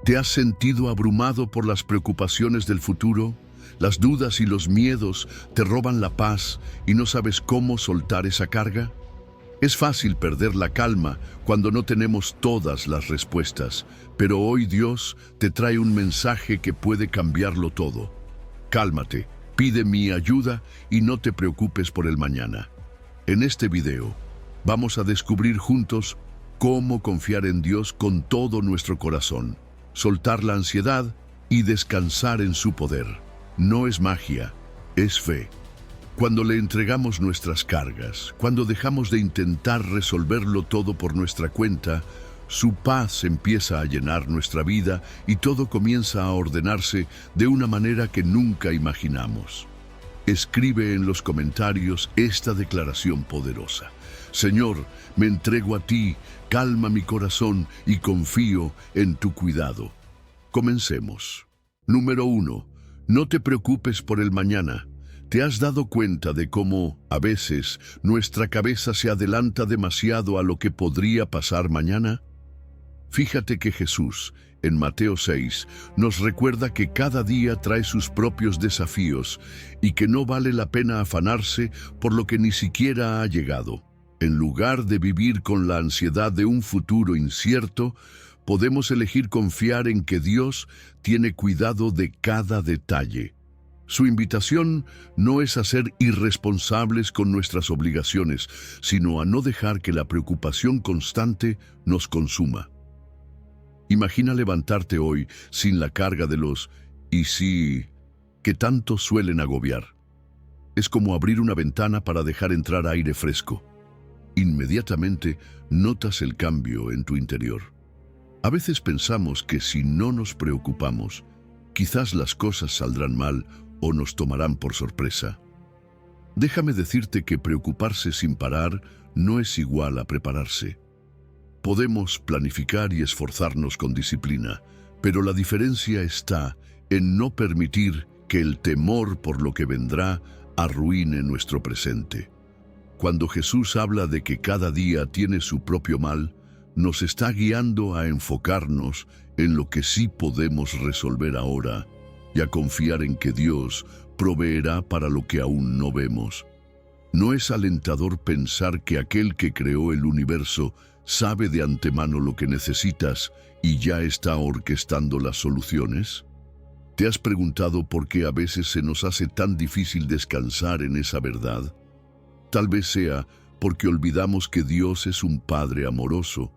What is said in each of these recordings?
¿Te has sentido abrumado por las preocupaciones del futuro? ¿Las dudas y los miedos te roban la paz y no sabes cómo soltar esa carga? Es fácil perder la calma cuando no tenemos todas las respuestas, pero hoy Dios te trae un mensaje que puede cambiarlo todo. Cálmate, pide mi ayuda y no te preocupes por el mañana. En este video, vamos a descubrir juntos cómo confiar en Dios con todo nuestro corazón, soltar la ansiedad y descansar en su poder. No es magia, es fe. Cuando le entregamos nuestras cargas, cuando dejamos de intentar resolverlo todo por nuestra cuenta, su paz empieza a llenar nuestra vida y todo comienza a ordenarse de una manera que nunca imaginamos. Escribe en los comentarios esta declaración poderosa. Señor, me entrego a ti, calma mi corazón y confío en tu cuidado. Comencemos. Número 1. No te preocupes por el mañana. ¿Te has dado cuenta de cómo, a veces, nuestra cabeza se adelanta demasiado a lo que podría pasar mañana? Fíjate que Jesús, en Mateo 6, nos recuerda que cada día trae sus propios desafíos y que no vale la pena afanarse por lo que ni siquiera ha llegado. En lugar de vivir con la ansiedad de un futuro incierto, podemos elegir confiar en que Dios tiene cuidado de cada detalle. Su invitación no es a ser irresponsables con nuestras obligaciones, sino a no dejar que la preocupación constante nos consuma. Imagina levantarte hoy sin la carga de los «y sí» que tanto suelen agobiar. Es como abrir una ventana para dejar entrar aire fresco. Inmediatamente notas el cambio en tu interior. A veces pensamos que si no nos preocupamos, quizás las cosas saldrán mal o nos tomarán por sorpresa. Déjame decirte que preocuparse sin parar no es igual a prepararse. Podemos planificar y esforzarnos con disciplina, pero la diferencia está en no permitir que el temor por lo que vendrá arruine nuestro presente. Cuando Jesús habla de que cada día tiene su propio mal, nos está guiando a enfocarnos en lo que sí podemos resolver ahora y a confiar en que Dios proveerá para lo que aún no vemos. ¿No es alentador pensar que aquel que creó el universo sabe de antemano lo que necesitas y ya está orquestando las soluciones? ¿Te has preguntado por qué a veces se nos hace tan difícil descansar en esa verdad? Tal vez sea porque olvidamos que Dios es un Padre amoroso,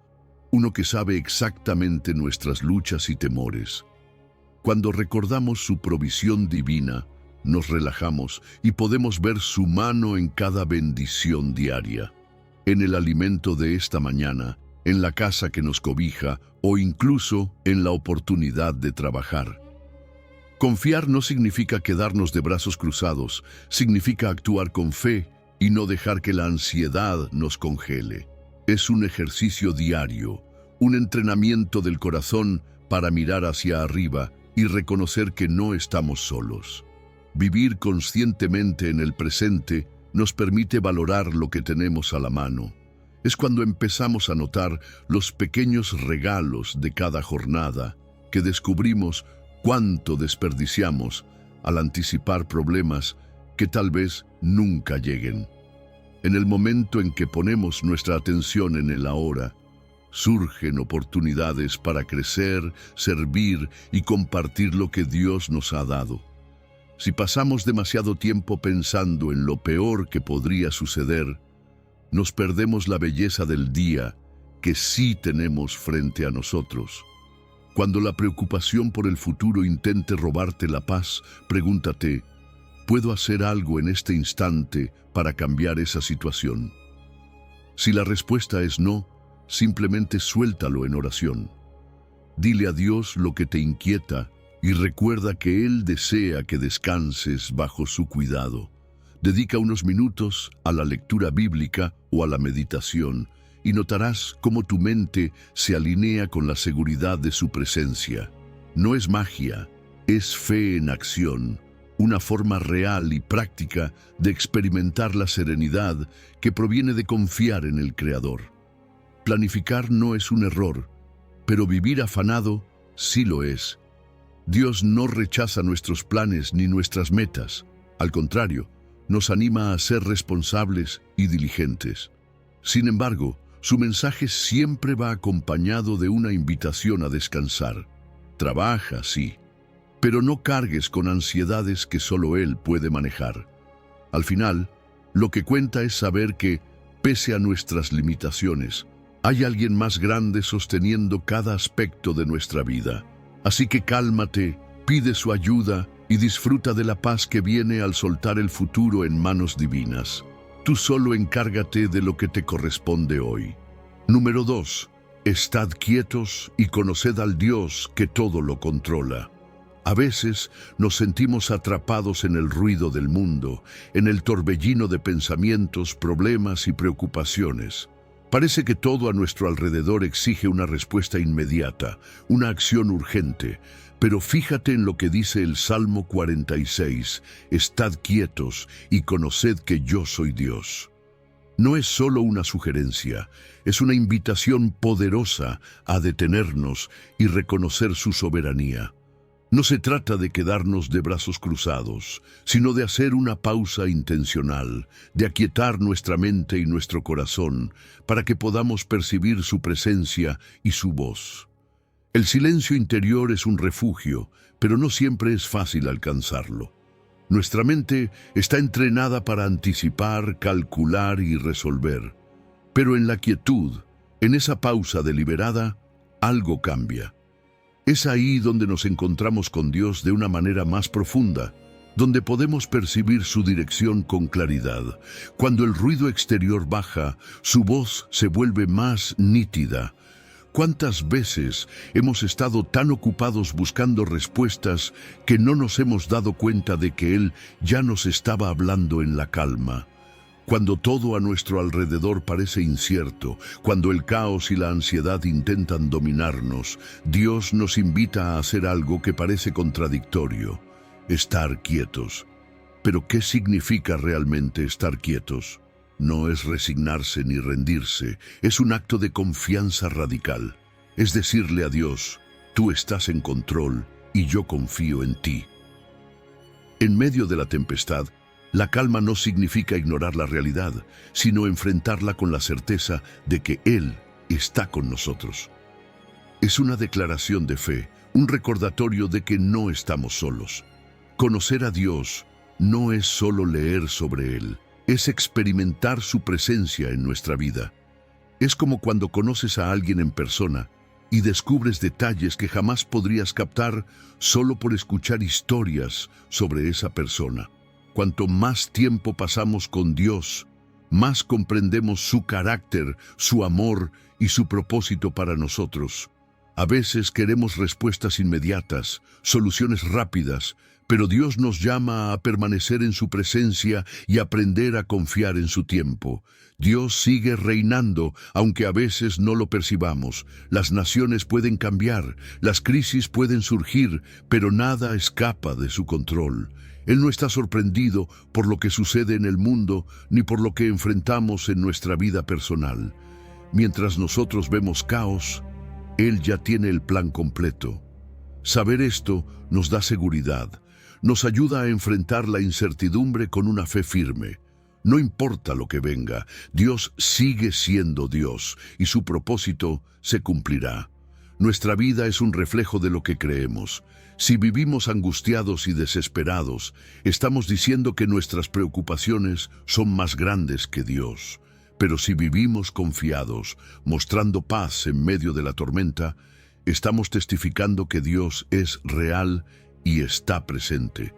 uno que sabe exactamente nuestras luchas y temores. Cuando recordamos su provisión divina, nos relajamos y podemos ver su mano en cada bendición diaria, en el alimento de esta mañana, en la casa que nos cobija o incluso en la oportunidad de trabajar. Confiar no significa quedarnos de brazos cruzados, significa actuar con fe y no dejar que la ansiedad nos congele. Es un ejercicio diario, un entrenamiento del corazón para mirar hacia arriba y reconocer que no estamos solos. Vivir conscientemente en el presente nos permite valorar lo que tenemos a la mano. Es cuando empezamos a notar los pequeños regalos de cada jornada que descubrimos cuánto desperdiciamos al anticipar problemas que tal vez nunca lleguen. En el momento en que ponemos nuestra atención en el ahora, surgen oportunidades para crecer, servir y compartir lo que Dios nos ha dado. Si pasamos demasiado tiempo pensando en lo peor que podría suceder, nos perdemos la belleza del día que sí tenemos frente a nosotros. Cuando la preocupación por el futuro intente robarte la paz, pregúntate, ¿puedo hacer algo en este instante para cambiar esa situación? Si la respuesta es no, simplemente suéltalo en oración. Dile a Dios lo que te inquieta y recuerda que Él desea que descanses bajo su cuidado. Dedica unos minutos a la lectura bíblica o a la meditación y notarás cómo tu mente se alinea con la seguridad de su presencia. No es magia, es fe en acción, una forma real y práctica de experimentar la serenidad que proviene de confiar en el Creador. Planificar no es un error, pero vivir afanado sí lo es. Dios no rechaza nuestros planes ni nuestras metas. Al contrario, nos anima a ser responsables y diligentes. Sin embargo, su mensaje siempre va acompañado de una invitación a descansar. Trabaja, sí, pero no cargues con ansiedades que solo Él puede manejar. Al final, lo que cuenta es saber que, pese a nuestras limitaciones, hay alguien más grande sosteniendo cada aspecto de nuestra vida. Así que cálmate, pide su ayuda y disfruta de la paz que viene al soltar el futuro en manos divinas. Tú solo encárgate de lo que te corresponde hoy. Número 2. Estad quietos y conoced al Dios que todo lo controla. A veces nos sentimos atrapados en el ruido del mundo, en el torbellino de pensamientos, problemas y preocupaciones. Parece que todo a nuestro alrededor exige una respuesta inmediata, una acción urgente. Pero fíjate en lo que dice el Salmo 46, «Estad quietos y conoced que yo soy Dios». No es solo una sugerencia, es una invitación poderosa a detenernos y reconocer su soberanía. No se trata de quedarnos de brazos cruzados, sino de hacer una pausa intencional, de aquietar nuestra mente y nuestro corazón para que podamos percibir su presencia y su voz. El silencio interior es un refugio, pero no siempre es fácil alcanzarlo. Nuestra mente está entrenada para anticipar, calcular y resolver. Pero en la quietud, en esa pausa deliberada, algo cambia. Es ahí donde nos encontramos con Dios de una manera más profunda, donde podemos percibir su dirección con claridad. Cuando el ruido exterior baja, su voz se vuelve más nítida. ¿Cuántas veces hemos estado tan ocupados buscando respuestas que no nos hemos dado cuenta de que Él ya nos estaba hablando en la calma? Cuando todo a nuestro alrededor parece incierto, cuando el caos y la ansiedad intentan dominarnos, Dios nos invita a hacer algo que parece contradictorio: estar quietos. ¿Pero qué significa realmente estar quietos? No es resignarse ni rendirse, es un acto de confianza radical. Es decirle a Dios: tú estás en control y yo confío en ti. En medio de la tempestad, la calma no significa ignorar la realidad, sino enfrentarla con la certeza de que Él está con nosotros. Es una declaración de fe, un recordatorio de que no estamos solos. Conocer a Dios no es solo leer sobre Él, es experimentar su presencia en nuestra vida. Es como cuando conoces a alguien en persona y descubres detalles que jamás podrías captar solo por escuchar historias sobre esa persona. Cuanto más tiempo pasamos con Dios, más comprendemos su carácter, su amor y su propósito para nosotros. A veces queremos respuestas inmediatas, soluciones rápidas, pero Dios nos llama a permanecer en su presencia y aprender a confiar en su tiempo. Dios sigue reinando, aunque a veces no lo percibamos. Las naciones pueden cambiar, las crisis pueden surgir, pero nada escapa de su control. Él no está sorprendido por lo que sucede en el mundo ni por lo que enfrentamos en nuestra vida personal. Mientras nosotros vemos caos, Él ya tiene el plan completo. Saber esto nos da seguridad, nos ayuda a enfrentar la incertidumbre con una fe firme. No importa lo que venga, Dios sigue siendo Dios y su propósito se cumplirá. Nuestra vida es un reflejo de lo que creemos. Si vivimos angustiados y desesperados, estamos diciendo que nuestras preocupaciones son más grandes que Dios. Pero si vivimos confiados, mostrando paz en medio de la tormenta, estamos testificando que Dios es real y está presente.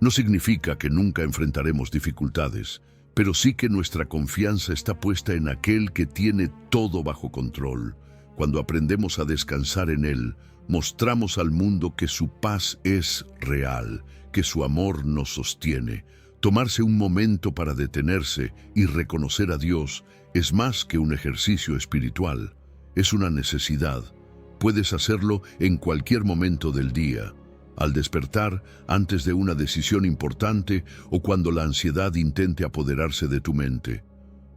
No significa que nunca enfrentaremos dificultades, pero sí que nuestra confianza está puesta en aquel que tiene todo bajo control. Cuando aprendemos a descansar en Él, mostramos al mundo que su paz es real, que su amor nos sostiene. Tomarse un momento para detenerse y reconocer a Dios es más que un ejercicio espiritual, es una necesidad. Puedes hacerlo en cualquier momento del día, al despertar, antes de una decisión importante o cuando la ansiedad intente apoderarse de tu mente.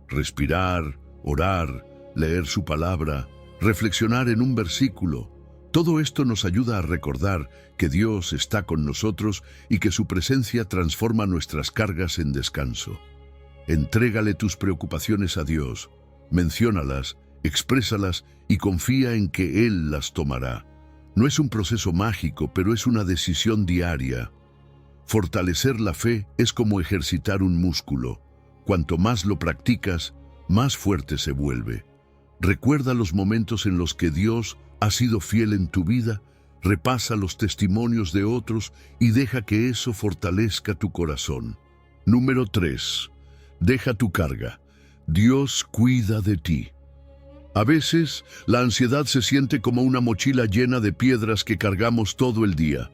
Respirar, orar, leer su palabra, reflexionar en un versículo. Todo esto nos ayuda a recordar que Dios está con nosotros y que su presencia transforma nuestras cargas en descanso. Entrégale tus preocupaciones a Dios, menciónalas, exprésalas y confía en que Él las tomará. No es un proceso mágico, pero es una decisión diaria. Fortalecer la fe es como ejercitar un músculo. Cuanto más lo practicas, más fuerte se vuelve. Recuerda los momentos en los que Dios ha sido fiel en tu vida, repasa los testimonios de otros y deja que eso fortalezca tu corazón. Número 3. Deja tu carga. Dios cuida de ti. A veces, la ansiedad se siente como una mochila llena de piedras que cargamos todo el día.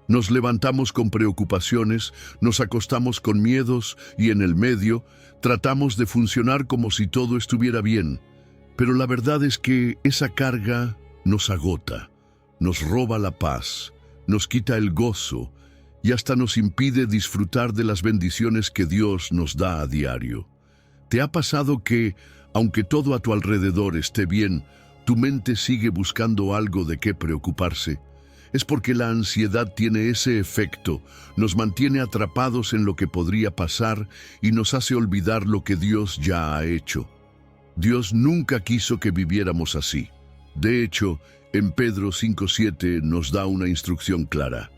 Nos levantamos con preocupaciones, nos acostamos con miedos y en el medio tratamos de funcionar como si todo estuviera bien. Pero la verdad es que esa carga nos agota, nos roba la paz, nos quita el gozo y hasta nos impide disfrutar de las bendiciones que Dios nos da a diario. ¿Te ha pasado que, aunque todo a tu alrededor esté bien, tu mente sigue buscando algo de qué preocuparse? Es porque la ansiedad tiene ese efecto, nos mantiene atrapados en lo que podría pasar y nos hace olvidar lo que Dios ya ha hecho. Dios nunca quiso que viviéramos así. De hecho, en Pedro 5:7 nos da una instrucción clara: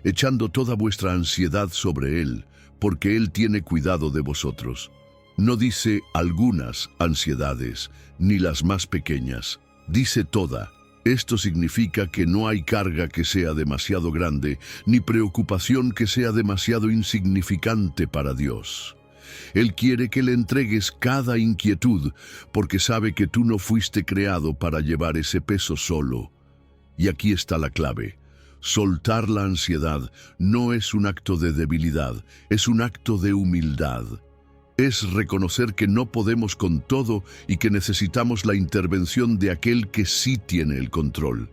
echando toda vuestra ansiedad sobre Él, porque Él tiene cuidado de vosotros. No dice algunas ansiedades, ni las más pequeñas, dice toda. Esto significa que no hay carga que sea demasiado grande, ni preocupación que sea demasiado insignificante para Dios. Él quiere que le entregues cada inquietud, porque sabe que tú no fuiste creado para llevar ese peso solo. Y aquí está la clave. Soltar la ansiedad no es un acto de debilidad, es un acto de humildad. Es reconocer que no podemos con todo y que necesitamos la intervención de aquel que sí tiene el control.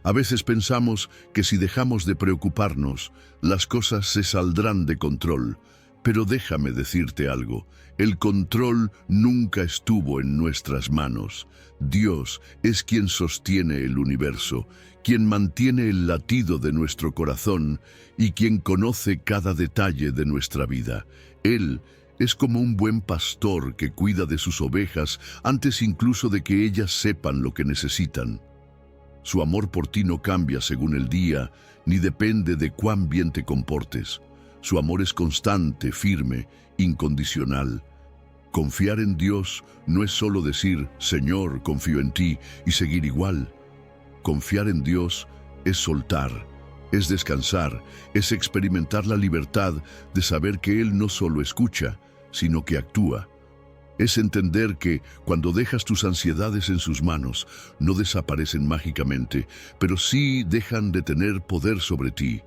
A veces pensamos que si dejamos de preocuparnos, las cosas se saldrán de control. Pero déjame decirte algo, el control nunca estuvo en nuestras manos. Dios es quien sostiene el universo, quien mantiene el latido de nuestro corazón y quien conoce cada detalle de nuestra vida. Él es como un buen pastor que cuida de sus ovejas antes incluso de que ellas sepan lo que necesitan. Su amor por ti no cambia según el día, ni depende de cuán bien te comportes. Su amor es constante, firme, incondicional. Confiar en Dios no es solo decir, Señor, confío en ti, y seguir igual. Confiar en Dios es soltar, es descansar, es experimentar la libertad de saber que Él no solo escucha, sino que actúa. Es entender que, cuando dejas tus ansiedades en sus manos, no desaparecen mágicamente, pero sí dejan de tener poder sobre ti.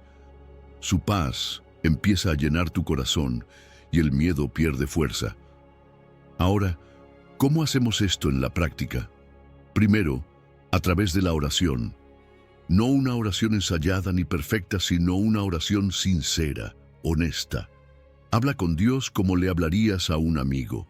Su paz empieza a llenar tu corazón y el miedo pierde fuerza. Ahora, ¿cómo hacemos esto en la práctica? Primero, a través de la oración. No una oración ensayada ni perfecta, sino una oración sincera, honesta. Habla con Dios como le hablarías a un amigo.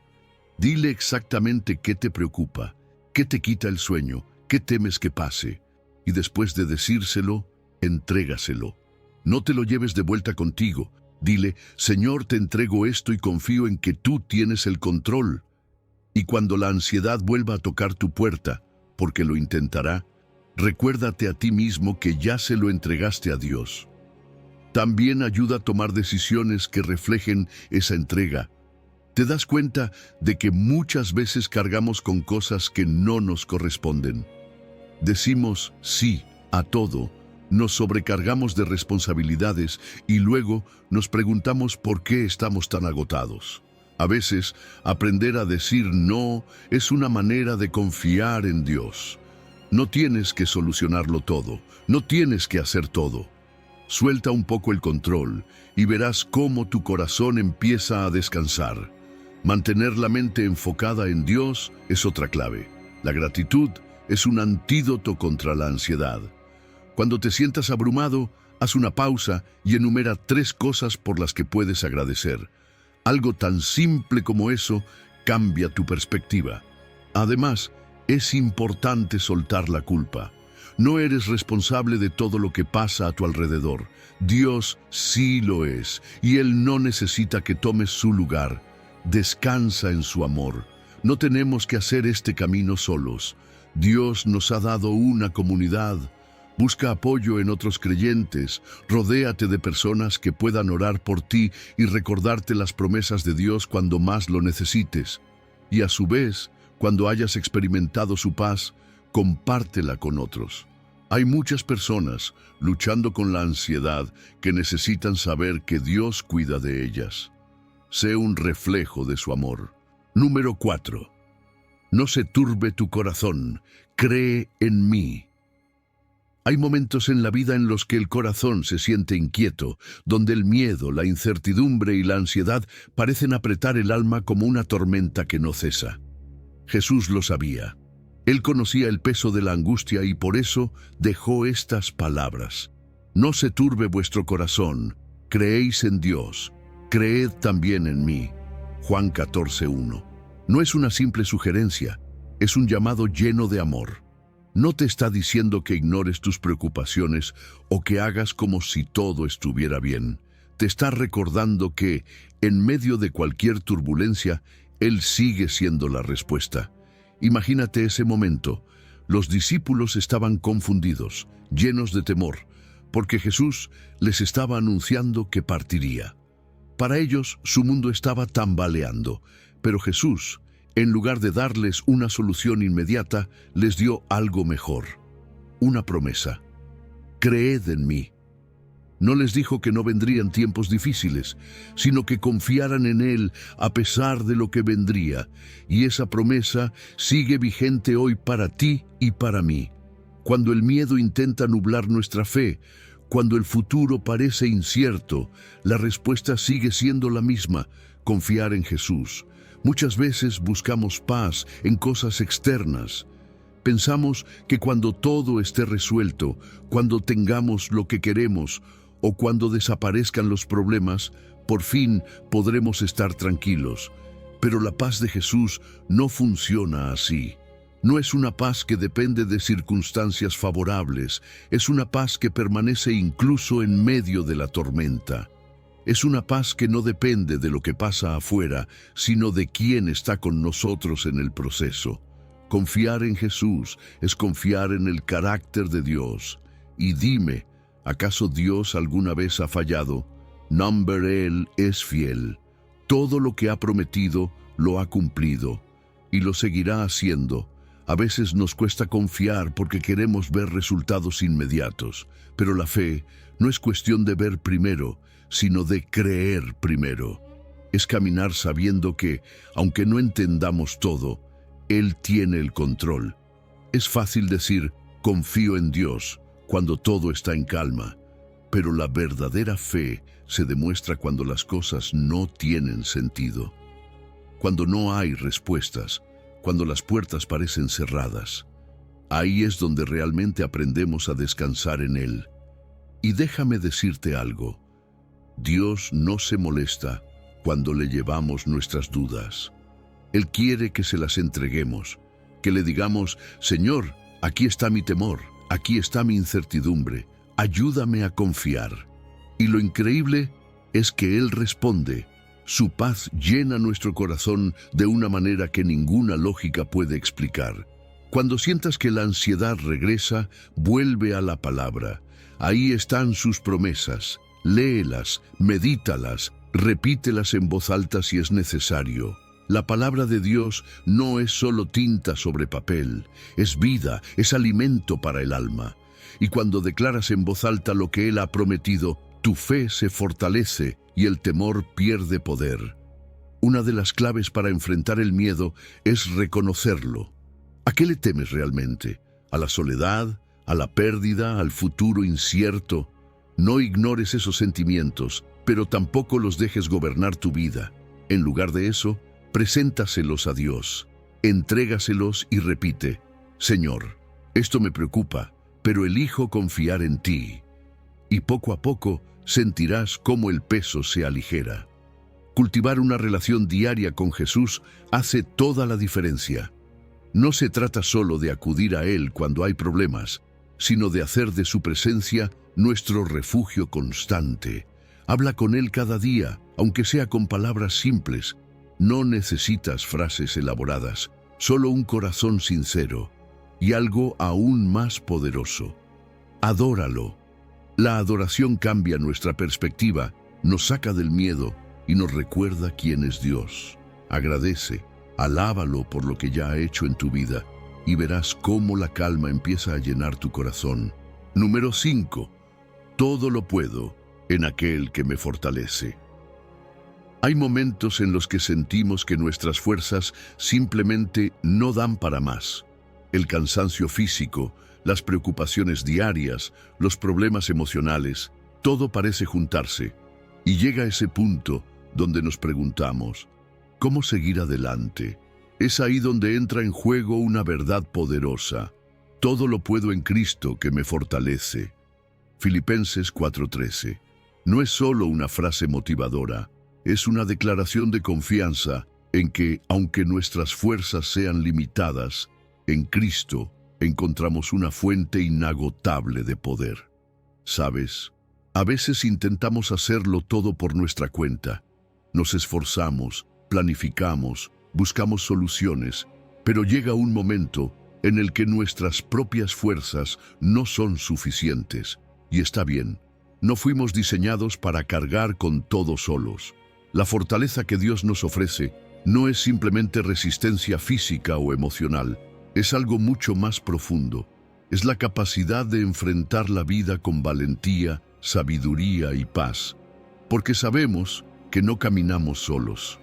Dile exactamente qué te preocupa, qué te quita el sueño, qué temes que pase. Y después de decírselo, entrégaselo. No te lo lleves de vuelta contigo. Dile, Señor, te entrego esto y confío en que tú tienes el control. Y cuando la ansiedad vuelva a tocar tu puerta, porque lo intentará, recuérdate a ti mismo que ya se lo entregaste a Dios. También ayuda a tomar decisiones que reflejen esa entrega. Te das cuenta de que muchas veces cargamos con cosas que no nos corresponden. Decimos sí a todo, nos sobrecargamos de responsabilidades y luego nos preguntamos por qué estamos tan agotados. A veces, aprender a decir no es una manera de confiar en Dios. No tienes que solucionarlo todo, no tienes que hacer todo. Suelta un poco el control y verás cómo tu corazón empieza a descansar. Mantener la mente enfocada en Dios es otra clave. La gratitud es un antídoto contra la ansiedad. Cuando te sientas abrumado, haz una pausa y enumera 3 cosas por las que puedes agradecer. Algo tan simple como eso cambia tu perspectiva. Además, es importante soltar la culpa. No eres responsable de todo lo que pasa a tu alrededor. Dios sí lo es, y Él no necesita que tomes su lugar. Descansa en su amor. No tenemos que hacer este camino solos. Dios nos ha dado una comunidad. Busca apoyo en otros creyentes. Rodéate de personas que puedan orar por ti y recordarte las promesas de Dios cuando más lo necesites. Y a su vez, cuando hayas experimentado su paz, compártela con otros. Hay muchas personas luchando con la ansiedad que necesitan saber que Dios cuida de ellas. Sé un reflejo de su amor. Número 4. No se turbe tu corazón, cree en mí. Hay momentos en la vida en los que el corazón se siente inquieto, donde el miedo, la incertidumbre y la ansiedad parecen apretar el alma como una tormenta que no cesa. Jesús lo sabía. Él conocía el peso de la angustia y por eso dejó estas palabras. No se turbe vuestro corazón, creéis en Dios, creed también en mí. Juan 14:1. No es una simple sugerencia, es un llamado lleno de amor. No te está diciendo que ignores tus preocupaciones o que hagas como si todo estuviera bien. Te está recordando que, en medio de cualquier turbulencia, Él sigue siendo la respuesta. Imagínate ese momento. Los discípulos estaban confundidos, llenos de temor, porque Jesús les estaba anunciando que partiría. Para ellos, su mundo estaba tambaleando, pero Jesús, en lugar de darles una solución inmediata, les dio algo mejor, una promesa. Creed en mí. No les dijo que no vendrían tiempos difíciles, sino que confiaran en Él a pesar de lo que vendría, y esa promesa sigue vigente hoy para ti y para mí. Cuando el miedo intenta nublar nuestra fe, cuando el futuro parece incierto, la respuesta sigue siendo la misma: confiar en Jesús. Muchas veces buscamos paz en cosas externas. Pensamos que cuando todo esté resuelto, cuando tengamos lo que queremos o cuando desaparezcan los problemas, por fin podremos estar tranquilos. Pero la paz de Jesús no funciona así. No es una paz que depende de circunstancias favorables, es una paz que permanece incluso en medio de la tormenta. Es una paz que no depende de lo que pasa afuera, sino de quién está con nosotros en el proceso. Confiar en Jesús es confiar en el carácter de Dios. Y dime, ¿acaso Dios alguna vez ha fallado? No, Él es fiel. Todo lo que ha prometido lo ha cumplido y lo seguirá haciendo. A veces nos cuesta confiar porque queremos ver resultados inmediatos, pero la fe no es cuestión de ver primero, sino de creer primero. Es caminar sabiendo que, aunque no entendamos todo, Él tiene el control. Es fácil decir, confío en Dios, cuando todo está en calma, pero la verdadera fe se demuestra cuando las cosas no tienen sentido, cuando no hay respuestas, cuando las puertas parecen cerradas. Ahí es donde realmente aprendemos a descansar en Él. Y déjame decirte algo. Dios no se molesta cuando le llevamos nuestras dudas. Él quiere que se las entreguemos, que le digamos, Señor, aquí está mi temor, aquí está mi incertidumbre, ayúdame a confiar. Y lo increíble es que Él responde. Su paz llena nuestro corazón de una manera que ninguna lógica puede explicar. Cuando sientas que la ansiedad regresa, vuelve a la palabra. Ahí están sus promesas. Léelas, medítalas, repítelas en voz alta si es necesario. La palabra de Dios no es solo tinta sobre papel, es vida, es alimento para el alma. Y cuando declaras en voz alta lo que Él ha prometido, tu fe se fortalece y el temor pierde poder. Una de las claves para enfrentar el miedo es reconocerlo. ¿A qué le temes realmente? ¿A la soledad? ¿A la pérdida? ¿Al futuro incierto? No ignores esos sentimientos, pero tampoco los dejes gobernar tu vida. En lugar de eso, preséntaselos a Dios, entrégaselos y repite, Señor, esto me preocupa, pero elijo confiar en ti. Y poco a poco sentirás cómo el peso se aligera. Cultivar una relación diaria con Jesús hace toda la diferencia. No se trata solo de acudir a Él cuando hay problemas, sino de hacer de su presencia nuestro refugio constante. Habla con Él cada día, aunque sea con palabras simples. No necesitas frases elaboradas, solo un corazón sincero y algo aún más poderoso. Adóralo. La adoración cambia nuestra perspectiva, nos saca del miedo y nos recuerda quién es Dios. Agradece, alábalo por lo que ya ha hecho en tu vida y verás cómo la calma empieza a llenar tu corazón. Número 5. Todo lo puedo en aquel que me fortalece. Hay momentos en los que sentimos que nuestras fuerzas simplemente no dan para más. El cansancio físico, las preocupaciones diarias, los problemas emocionales, todo parece juntarse. Y llega ese punto donde nos preguntamos, ¿cómo seguir adelante? Es ahí donde entra en juego una verdad poderosa. Todo lo puedo en Cristo que me fortalece. Filipenses 4:13. No es solo una frase motivadora, es una declaración de confianza en que, aunque nuestras fuerzas sean limitadas, en Cristo encontramos una fuente inagotable de poder. ¿Sabes? A veces intentamos hacerlo todo por nuestra cuenta. Nos esforzamos, planificamos, buscamos soluciones, pero llega un momento en el que nuestras propias fuerzas no son suficientes. Y está bien, no fuimos diseñados para cargar con todo solos. La fortaleza que Dios nos ofrece no es simplemente resistencia física o emocional, es algo mucho más profundo. Es la capacidad de enfrentar la vida con valentía, sabiduría y paz, porque sabemos que no caminamos solos.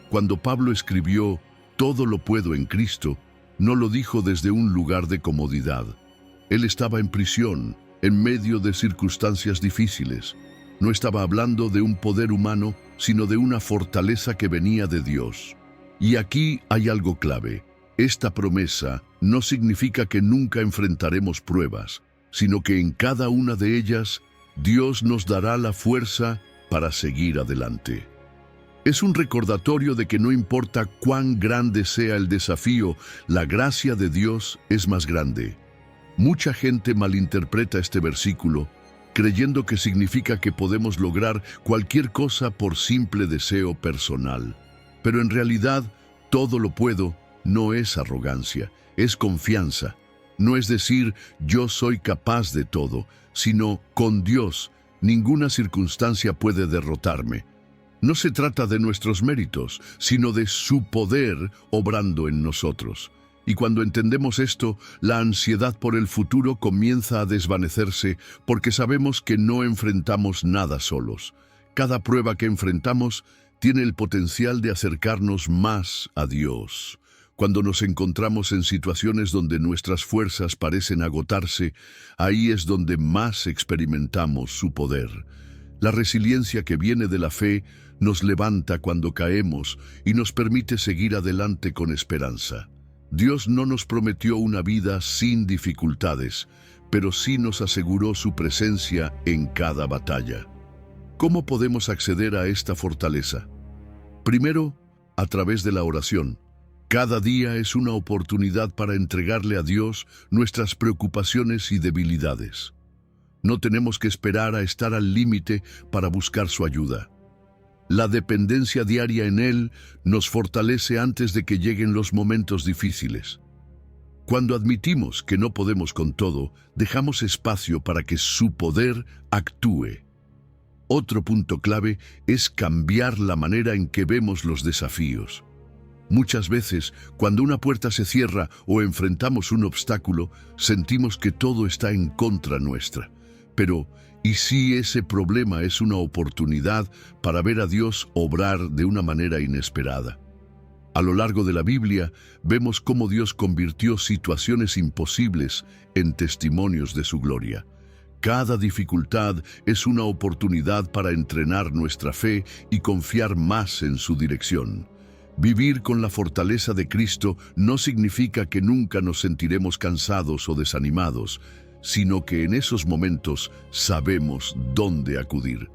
Cuando Pablo escribió «Todo lo puedo en Cristo», no lo dijo desde un lugar de comodidad. Él estaba en prisión, en medio de circunstancias difíciles. No estaba hablando de un poder humano, sino de una fortaleza que venía de Dios. Y aquí hay algo clave. Esta promesa no significa que nunca enfrentaremos pruebas, sino que en cada una de ellas Dios nos dará la fuerza para seguir adelante. Es un recordatorio de que no importa cuán grande sea el desafío, la gracia de Dios es más grande. Mucha gente malinterpreta este versículo, creyendo que significa que podemos lograr cualquier cosa por simple deseo personal. Pero en realidad, todo lo puedo no es arrogancia, es confianza. No es decir, yo soy capaz de todo, sino con Dios, ninguna circunstancia puede derrotarme. No se trata de nuestros méritos, sino de su poder obrando en nosotros. Y cuando entendemos esto, la ansiedad por el futuro comienza a desvanecerse porque sabemos que no enfrentamos nada solos. Cada prueba que enfrentamos tiene el potencial de acercarnos más a Dios. Cuando nos encontramos en situaciones donde nuestras fuerzas parecen agotarse, ahí es donde más experimentamos su poder. La resiliencia que viene de la fe nos levanta cuando caemos y nos permite seguir adelante con esperanza. Dios no nos prometió una vida sin dificultades, pero sí nos aseguró su presencia en cada batalla. ¿Cómo podemos acceder a esta fortaleza? Primero, a través de la oración. Cada día es una oportunidad para entregarle a Dios nuestras preocupaciones y debilidades. No tenemos que esperar a estar al límite para buscar su ayuda. La dependencia diaria en Él nos fortalece antes de que lleguen los momentos difíciles. Cuando admitimos que no podemos con todo, dejamos espacio para que su poder actúe. Otro punto clave es cambiar la manera en que vemos los desafíos. Muchas veces, cuando una puerta se cierra o enfrentamos un obstáculo, sentimos que todo está en contra nuestra. Pero, ¿y si ese problema es una oportunidad para ver a Dios obrar de una manera inesperada? A lo largo de la Biblia, vemos cómo Dios convirtió situaciones imposibles en testimonios de su gloria. Cada dificultad es una oportunidad para entrenar nuestra fe y confiar más en su dirección. Vivir con la fortaleza de Cristo no significa que nunca nos sentiremos cansados o desanimados, sino que en esos momentos sabemos dónde acudir.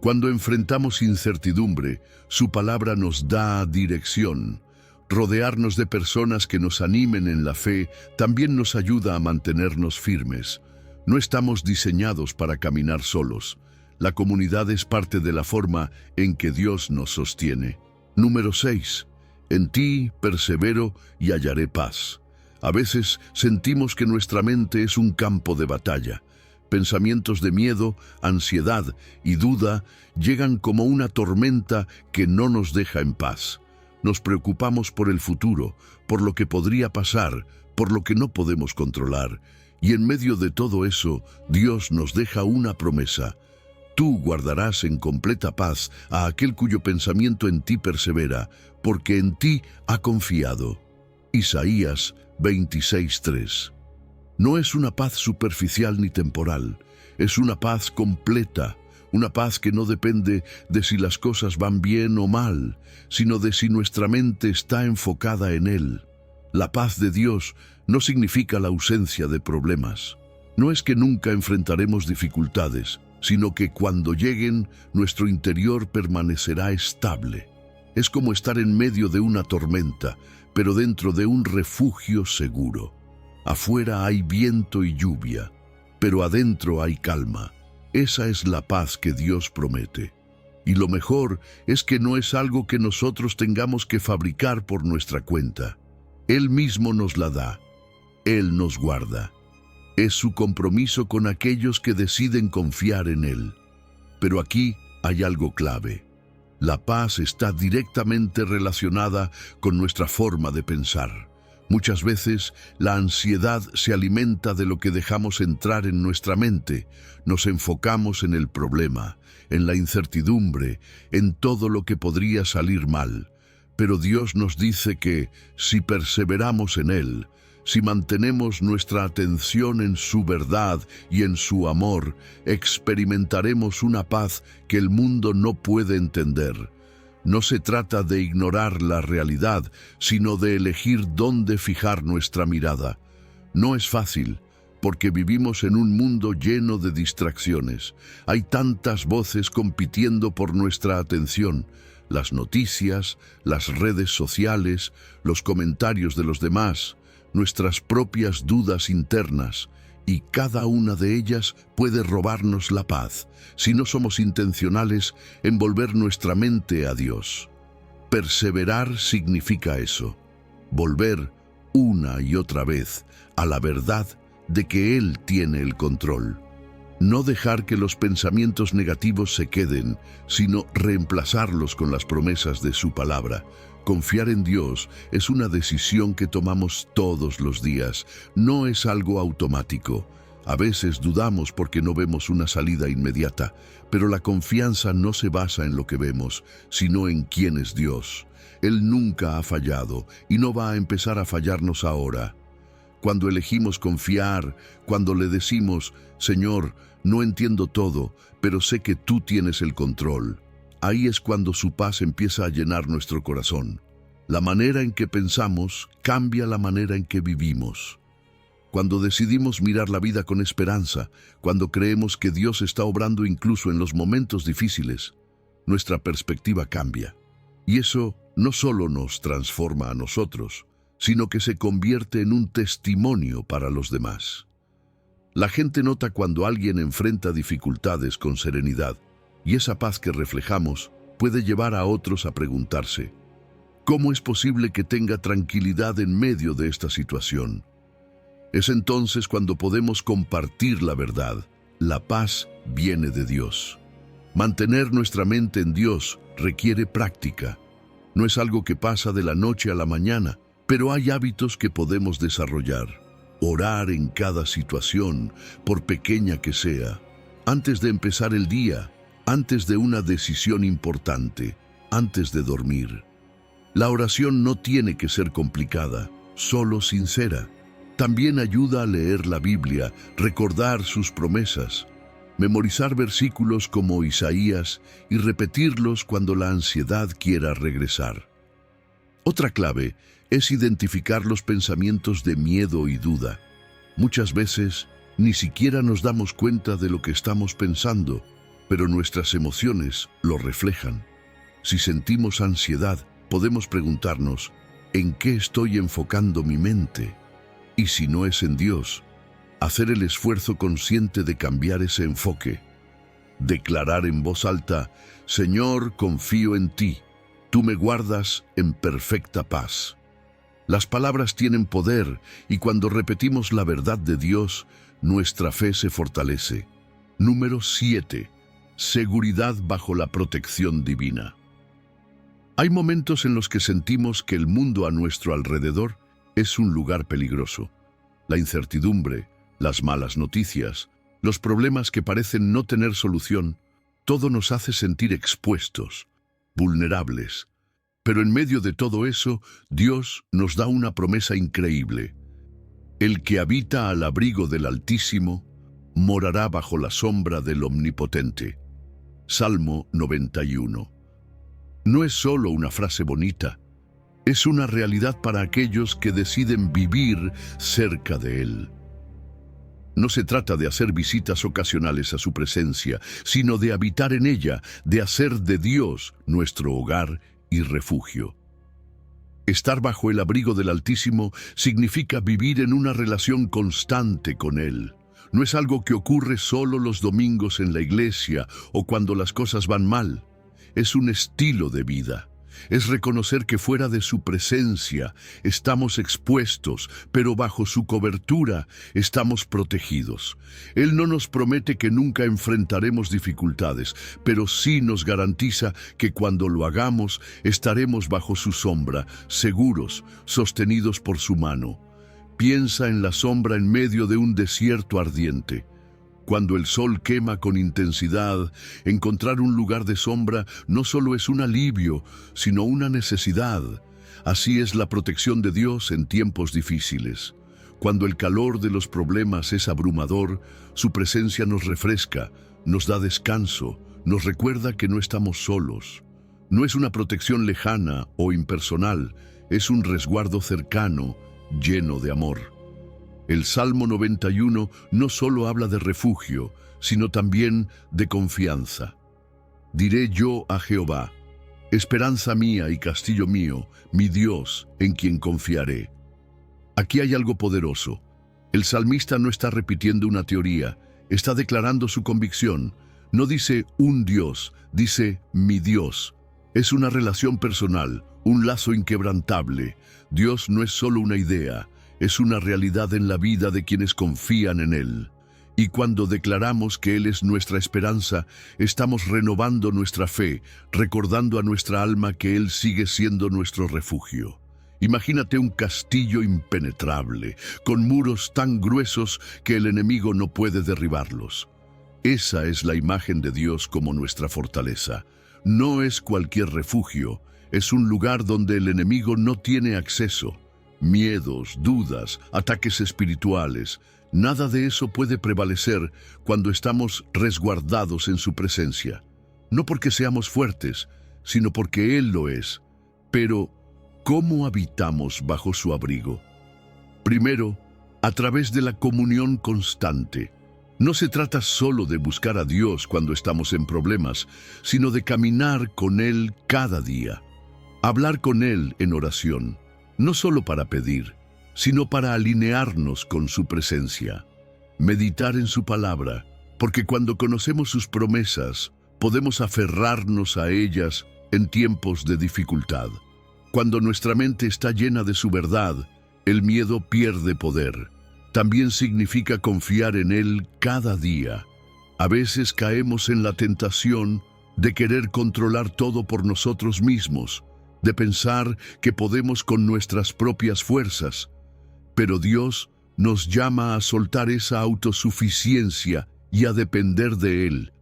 Cuando enfrentamos incertidumbre, su palabra nos da dirección. Rodearnos de personas que nos animen en la fe también nos ayuda a mantenernos firmes. No estamos diseñados para caminar solos. La comunidad es parte de la forma en que Dios nos sostiene. Número 6. En ti persevero y hallaré paz. A veces sentimos que nuestra mente es un campo de batalla. Pensamientos de miedo, ansiedad y duda llegan como una tormenta que no nos deja en paz. Nos preocupamos por el futuro, por lo que podría pasar, por lo que no podemos controlar. Y en medio de todo eso, Dios nos deja una promesa. Tú guardarás en completa paz a aquel cuyo pensamiento en ti persevera, porque en ti ha confiado. Isaías 26:3. No es una paz superficial ni temporal, es una paz completa, una paz que no depende de si las cosas van bien o mal, sino de si nuestra mente está enfocada en Él. La paz de Dios no significa la ausencia de problemas. No es que nunca enfrentaremos dificultades, sino que cuando lleguen, nuestro interior permanecerá estable. Es como estar en medio de una tormenta, pero dentro de un refugio seguro. Afuera hay viento y lluvia, pero adentro hay calma. Esa es la paz que Dios promete. Y lo mejor es que no es algo que nosotros tengamos que fabricar por nuestra cuenta. Él mismo nos la da. Él nos guarda. Es su compromiso con aquellos que deciden confiar en Él. Pero aquí hay algo clave. La paz está directamente relacionada con nuestra forma de pensar. Muchas veces la ansiedad se alimenta de lo que dejamos entrar en nuestra mente. Nos enfocamos en el problema, en la incertidumbre, en todo lo que podría salir mal. Pero Dios nos dice que, si perseveramos en Él, si mantenemos nuestra atención en su verdad y en su amor, experimentaremos una paz que el mundo no puede entender. No se trata de ignorar la realidad, sino de elegir dónde fijar nuestra mirada. No es fácil, porque vivimos en un mundo lleno de distracciones. Hay tantas voces compitiendo por nuestra atención. Las noticias, las redes sociales, los comentarios de los demás, nuestras propias dudas internas, y cada una de ellas puede robarnos la paz si no somos intencionales en volver nuestra mente a Dios. Perseverar significa eso, volver una y otra vez a la verdad de que Él tiene el control. No dejar que los pensamientos negativos se queden, sino reemplazarlos con las promesas de su palabra. Confiar en Dios es una decisión que tomamos todos los días, no es algo automático. A veces dudamos porque no vemos una salida inmediata, pero la confianza no se basa en lo que vemos, sino en quién es Dios. Él nunca ha fallado y no va a empezar a fallarnos ahora. Cuando elegimos confiar, cuando le decimos, Señor, no entiendo todo, pero sé que tú tienes el control, ahí es cuando su paz empieza a llenar nuestro corazón. La manera en que pensamos cambia la manera en que vivimos. Cuando decidimos mirar la vida con esperanza, cuando creemos que Dios está obrando incluso en los momentos difíciles, nuestra perspectiva cambia. Y eso no solo nos transforma a nosotros, sino que se convierte en un testimonio para los demás. La gente nota cuando alguien enfrenta dificultades con serenidad, y esa paz que reflejamos puede llevar a otros a preguntarse, ¿cómo es posible que tenga tranquilidad en medio de esta situación? Es entonces cuando podemos compartir la verdad. La paz viene de Dios. Mantener nuestra mente en Dios requiere práctica. No es algo que pasa de la noche a la mañana, pero hay hábitos que podemos desarrollar. Orar en cada situación, por pequeña que sea, antes de empezar el día, antes de una decisión importante, antes de dormir. La oración no tiene que ser complicada, solo sincera. También ayuda a leer la Biblia, recordar sus promesas, memorizar versículos como Isaías y repetirlos cuando la ansiedad quiera regresar. Otra clave es identificar los pensamientos de miedo y duda. Muchas veces ni siquiera nos damos cuenta de lo que estamos pensando, pero nuestras emociones lo reflejan. Si sentimos ansiedad, podemos preguntarnos, ¿en qué estoy enfocando mi mente? Y si no es en Dios, hacer el esfuerzo consciente de cambiar ese enfoque. Declarar en voz alta: Señor, confío en ti, tú me guardas en perfecta paz. Las palabras tienen poder y cuando repetimos la verdad de Dios, nuestra fe se fortalece. Número 7. Seguridad bajo la protección divina. Hay momentos en los que sentimos que el mundo a nuestro alrededor es un lugar peligroso. La incertidumbre, las malas noticias, los problemas que parecen no tener solución, todo nos hace sentir expuestos, vulnerables. Pero en medio de todo eso, Dios nos da una promesa increíble. El que habita al abrigo del Altísimo morará bajo la sombra del Omnipotente. Salmo 91. No es solo una frase bonita, es una realidad para aquellos que deciden vivir cerca de Él. No se trata de hacer visitas ocasionales a su presencia, sino de habitar en ella, de hacer de Dios nuestro hogar y refugio. Estar bajo el abrigo del Altísimo significa vivir en una relación constante con Él. No es algo que ocurre solo los domingos en la iglesia o cuando las cosas van mal. Es un estilo de vida. Es reconocer que fuera de su presencia estamos expuestos, pero bajo su cobertura estamos protegidos. Él no nos promete que nunca enfrentaremos dificultades, pero sí nos garantiza que cuando lo hagamos estaremos bajo su sombra, seguros, sostenidos por su mano. Piensa en la sombra en medio de un desierto ardiente. Cuando el sol quema con intensidad, encontrar un lugar de sombra no solo es un alivio, sino una necesidad. Así es la protección de Dios en tiempos difíciles. Cuando el calor de los problemas es abrumador, su presencia nos refresca, nos da descanso, nos recuerda que no estamos solos. No es una protección lejana o impersonal, es un resguardo cercano, lleno de amor. El Salmo 91 no solo habla de refugio, sino también de confianza. Diré yo a Jehová: esperanza mía y castillo mío, mi Dios, en quien confiaré. Aquí hay algo poderoso. El salmista no está repitiendo una teoría, está declarando su convicción. No dice un Dios, dice mi Dios. Es una relación personal, un lazo inquebrantable. Dios no es solo una idea, es una realidad en la vida de quienes confían en Él. Y cuando declaramos que Él es nuestra esperanza, estamos renovando nuestra fe, recordando a nuestra alma que Él sigue siendo nuestro refugio. Imagínate un castillo impenetrable, con muros tan gruesos que el enemigo no puede derribarlos. Esa es la imagen de Dios como nuestra fortaleza. No es cualquier refugio, es un lugar donde el enemigo no tiene acceso. Miedos, dudas, ataques espirituales, nada de eso puede prevalecer cuando estamos resguardados en su presencia. No porque seamos fuertes, sino porque Él lo es. Pero, ¿cómo habitamos bajo su abrigo? Primero, a través de la comunión constante. No se trata solo de buscar a Dios cuando estamos en problemas, sino de caminar con Él cada día. Hablar con Él en oración. No solo para pedir, sino para alinearnos con su presencia. Meditar en su palabra, porque cuando conocemos sus promesas, podemos aferrarnos a ellas en tiempos de dificultad. Cuando nuestra mente está llena de su verdad, el miedo pierde poder. También significa confiar en Él cada día. A veces caemos en la tentación de querer controlar todo por nosotros mismos, de pensar que podemos con nuestras propias fuerzas. Pero Dios nos llama a soltar esa autosuficiencia y a depender de Él.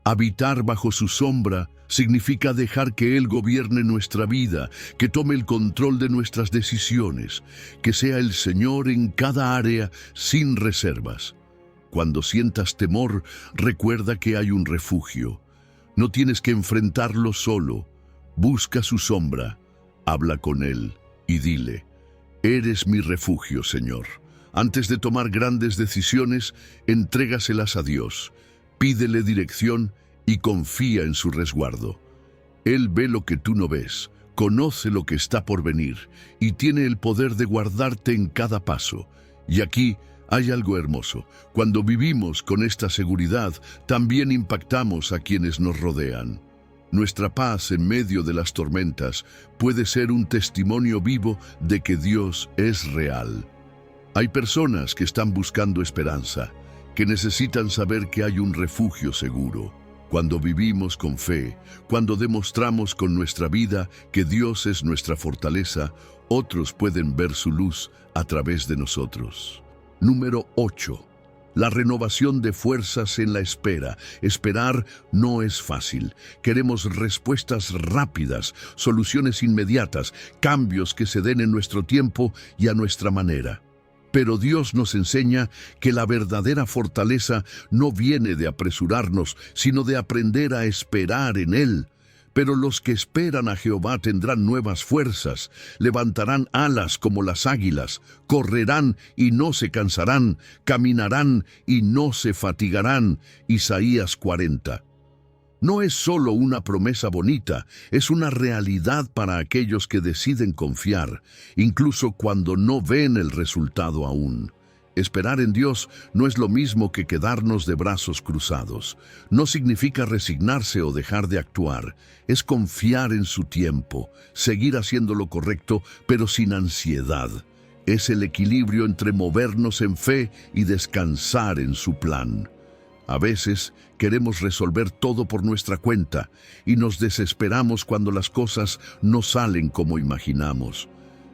Habitar bajo su sombra significa dejar que Él gobierne nuestra vida, que tome el control de nuestras decisiones, que sea el Señor en cada área sin reservas. Cuando sientas temor, recuerda que hay un refugio. No tienes que enfrentarlo solo. Busca su sombra, habla con Él y dile: eres mi refugio, Señor. Antes de tomar grandes decisiones, entrégaselas a Dios. Pídele dirección y confía en su resguardo. Él ve lo que tú no ves, conoce lo que está por venir y tiene el poder de guardarte en cada paso. Y aquí Hay algo hermoso. Cuando vivimos con esta seguridad, también impactamos a quienes nos rodean. Nuestra paz en medio de las tormentas puede ser un testimonio vivo de que Dios es real. Hay personas que están buscando esperanza, que necesitan saber que hay un refugio seguro. Cuando vivimos con fe, cuando demostramos con nuestra vida que Dios es nuestra fortaleza, otros pueden ver su luz a través de nosotros. Número 8. La renovación de fuerzas en la espera. Esperar no es fácil. Queremos respuestas rápidas, soluciones inmediatas, cambios que se den en nuestro tiempo y a nuestra manera. Pero Dios nos enseña que la verdadera fortaleza no viene de apresurarnos, sino de aprender a esperar en Él. Pero los que esperan a Jehová tendrán nuevas fuerzas, levantarán alas como las águilas, correrán y no se cansarán, caminarán y no se fatigarán. Isaías 40. No es solo una promesa bonita, es una realidad para aquellos que deciden confiar, incluso cuando no ven el resultado aún. Esperar en Dios no es lo mismo que quedarnos de brazos cruzados. No significa resignarse o dejar de actuar. Es confiar en su tiempo, seguir haciendo lo correcto, pero sin ansiedad. Es el equilibrio entre movernos en fe y descansar en su plan. A veces queremos resolver todo por nuestra cuenta y nos desesperamos cuando las cosas no salen como imaginamos.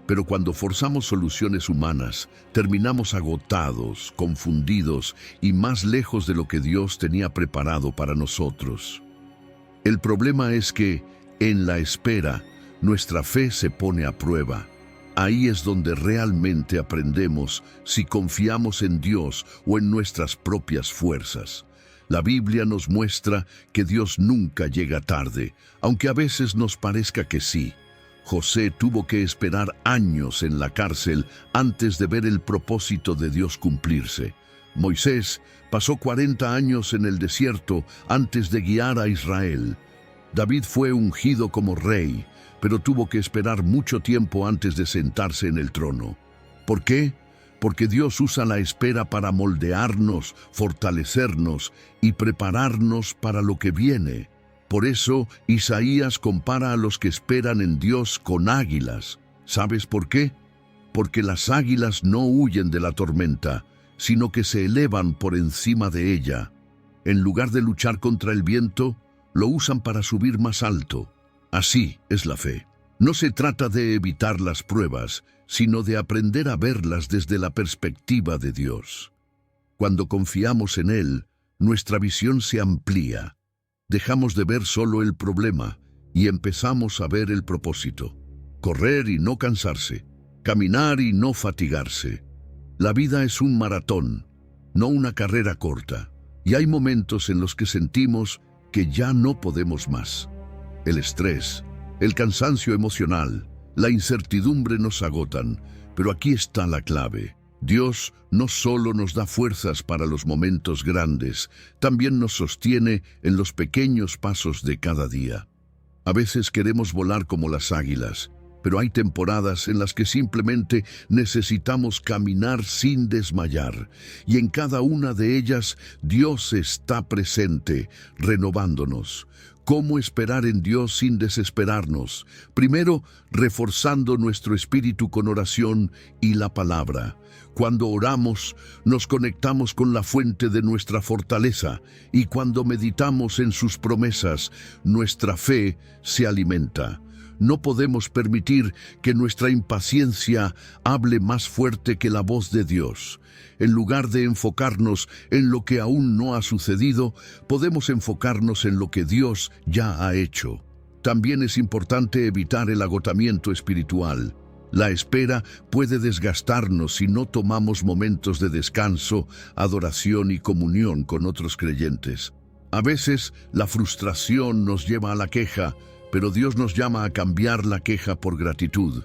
Pero cuando forzamos soluciones humanas, terminamos agotados, confundidos y más lejos de lo que Dios tenía preparado para nosotros. El problema es que, en la espera, nuestra fe se pone a prueba. Ahí es donde realmente aprendemos si confiamos en Dios o en nuestras propias fuerzas. La Biblia nos muestra que Dios nunca llega tarde, aunque a veces nos parezca que sí. José tuvo que esperar años en la cárcel antes de ver el propósito de Dios cumplirse. Moisés pasó 40 años en el desierto antes de guiar a Israel. David fue ungido como rey, pero tuvo que esperar mucho tiempo antes de sentarse en el trono. ¿Por qué? Porque Dios usa la espera para moldearnos, fortalecernos y prepararnos para lo que viene. Por eso, Isaías compara a los que esperan en Dios con águilas. ¿Sabes por qué? Porque las águilas no huyen de la tormenta, sino que se elevan por encima de ella. En lugar de luchar contra el viento, lo usan para subir más alto. Así es la fe. No se trata de evitar las pruebas, sino de aprender a verlas desde la perspectiva de Dios. Cuando confiamos en Él, nuestra visión se amplía. Dejamos de ver solo el problema y empezamos a ver el propósito. Correr y no cansarse, caminar y no fatigarse. La vida es un maratón, no una carrera corta, y hay momentos en los que sentimos que ya no podemos más. El estrés, el cansancio emocional, la incertidumbre nos agotan, pero aquí está la clave. Dios no solo nos da fuerzas para los momentos grandes, también nos sostiene en los pequeños pasos de cada día. A veces queremos volar como las águilas, pero hay temporadas en las que simplemente necesitamos caminar sin desmayar, y en cada una de ellas Dios está presente, renovándonos. ¿Cómo esperar en Dios sin desesperarnos? Primero, reforzando nuestro espíritu con oración y la palabra. Cuando oramos, nos conectamos con la fuente de nuestra fortaleza, y cuando meditamos en sus promesas, nuestra fe se alimenta. No podemos permitir que nuestra impaciencia hable más fuerte que la voz de Dios. En lugar de enfocarnos en lo que aún no ha sucedido, podemos enfocarnos en lo que Dios ya ha hecho. También es importante evitar el agotamiento espiritual. La espera puede desgastarnos si no tomamos momentos de descanso, adoración y comunión con otros creyentes. A veces, la frustración nos lleva a la queja, pero Dios nos llama a cambiar la queja por gratitud.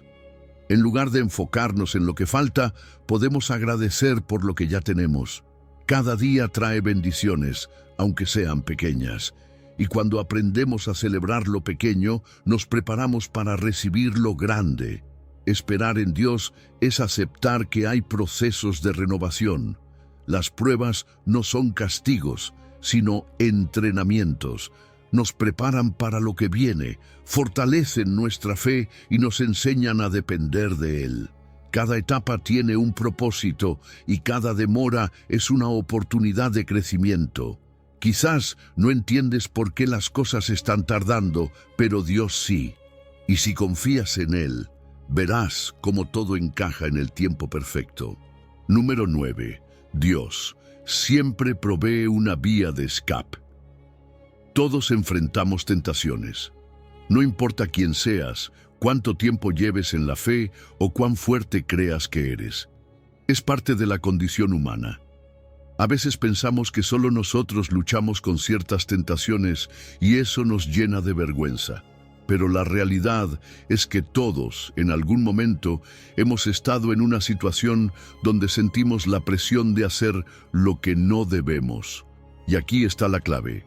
En lugar de enfocarnos en lo que falta, podemos agradecer por lo que ya tenemos. Cada día trae bendiciones, aunque sean pequeñas. Y cuando aprendemos a celebrar lo pequeño, nos preparamos para recibir lo grande. Esperar en Dios es aceptar que hay procesos de renovación. Las pruebas no son castigos, sino entrenamientos. Nos preparan para lo que viene, fortalecen nuestra fe y nos enseñan a depender de Él. Cada etapa tiene un propósito y cada demora es una oportunidad de crecimiento. Quizás no entiendes por qué las cosas están tardando, pero Dios sí. Y si confías en Él, verás cómo todo encaja en el tiempo perfecto. Número 9. Dios siempre provee una vía de escape. Todos enfrentamos tentaciones. No importa quién seas, cuánto tiempo lleves en la fe o cuán fuerte creas que eres. Es parte de la condición humana. A veces pensamos que solo nosotros luchamos con ciertas tentaciones y eso nos llena de vergüenza. Pero la realidad es que todos, en algún momento, hemos estado en una situación donde sentimos la presión de hacer lo que no debemos. Y aquí está la clave.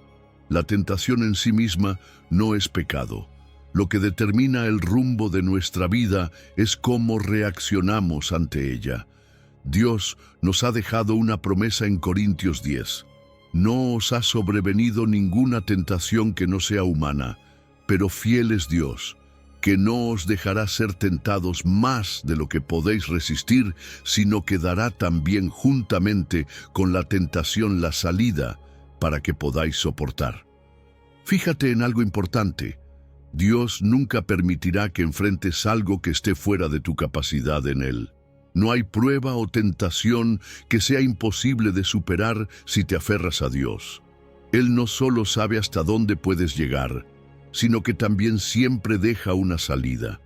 La tentación en sí misma no es pecado. Lo que determina el rumbo de nuestra vida es cómo reaccionamos ante ella. Dios nos ha dejado una promesa en Corintios 10. No os ha sobrevenido ninguna tentación que no sea humana, pero fiel es Dios, que no os dejará ser tentados más de lo que podéis resistir, sino que dará también juntamente con la tentación la salida para que podáis soportar. Fíjate en algo importante. Dios nunca permitirá que enfrentes algo que esté fuera de tu capacidad en Él. No hay prueba o tentación que sea imposible de superar si te aferras a Dios. Él no solo sabe hasta dónde puedes llegar, sino que también siempre deja una salida.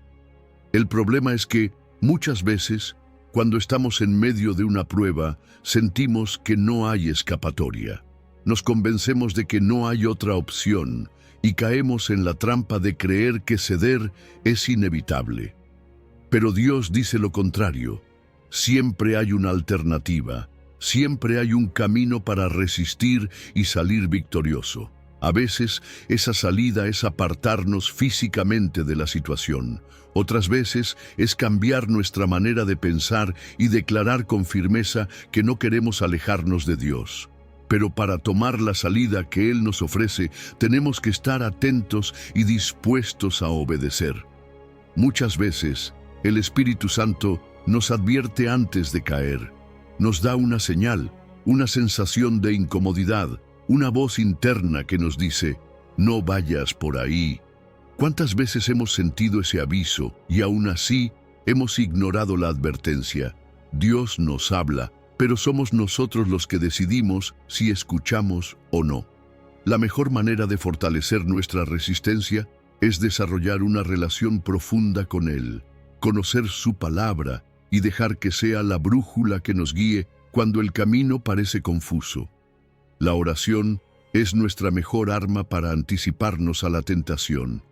El problema es que, muchas veces, cuando estamos en medio de una prueba, sentimos que no hay escapatoria. Nos convencemos de que no hay otra opción y caemos en la trampa de creer que ceder es inevitable. Pero Dios dice lo contrario. Siempre hay una alternativa, siempre hay un camino para resistir y salir victorioso. A veces, esa salida es apartarnos físicamente de la situación. Otras veces, es cambiar nuestra manera de pensar y declarar con firmeza que no queremos alejarnos de Dios. Pero para tomar la salida que Él nos ofrece, tenemos que estar atentos y dispuestos a obedecer. Muchas veces, el Espíritu Santo nos advierte antes de caer. Nos da una señal, una sensación de incomodidad, una voz interna que nos dice, no vayas por ahí. ¿Cuántas veces hemos sentido ese aviso y aún así hemos ignorado la advertencia? Dios nos habla, pero somos nosotros los que decidimos si escuchamos o no. La mejor manera de fortalecer nuestra resistencia es desarrollar una relación profunda con Él, conocer su palabra y dejar que sea la brújula que nos guíe cuando el camino parece confuso. La oración es nuestra mejor arma para anticiparnos a la tentación.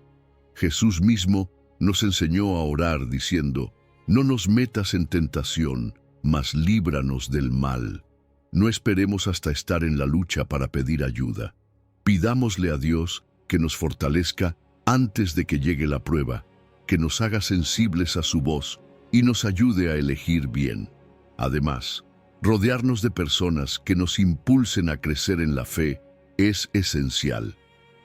Jesús mismo nos enseñó a orar diciendo, no nos metas en tentación, mas líbranos del mal. No esperemos hasta estar en la lucha para pedir ayuda. Pidámosle a Dios que nos fortalezca antes de que llegue la prueba, que nos haga sensibles a su voz y nos ayude a elegir bien. Además, rodearnos de personas que nos impulsen a crecer en la fe es esencial.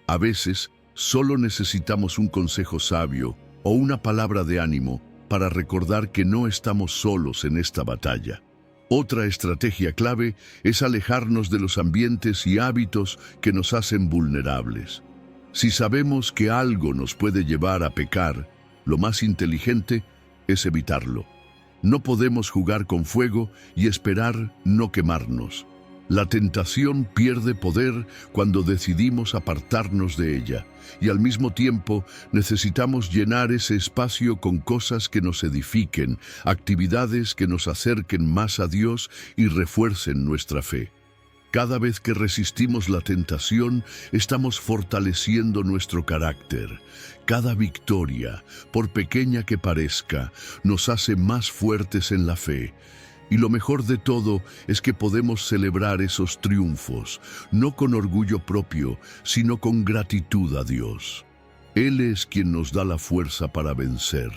A veces, solo necesitamos un consejo sabio o una palabra de ánimo para recordar que no estamos solos en esta batalla. Otra estrategia clave es alejarnos de los ambientes y hábitos que nos hacen vulnerables. Si sabemos que algo nos puede llevar a pecar, lo más inteligente es evitarlo. No podemos jugar con fuego y esperar no quemarnos. La tentación pierde poder cuando decidimos apartarnos de ella, y al mismo tiempo necesitamos llenar ese espacio con cosas que nos edifiquen, actividades que nos acerquen más a Dios y refuercen nuestra fe. Cada vez que resistimos la tentación, estamos fortaleciendo nuestro carácter. Cada victoria, por pequeña que parezca, nos hace más fuertes en la fe. Y lo mejor de todo es que podemos celebrar esos triunfos, no con orgullo propio, sino con gratitud a Dios. Él es quien nos da la fuerza para vencer.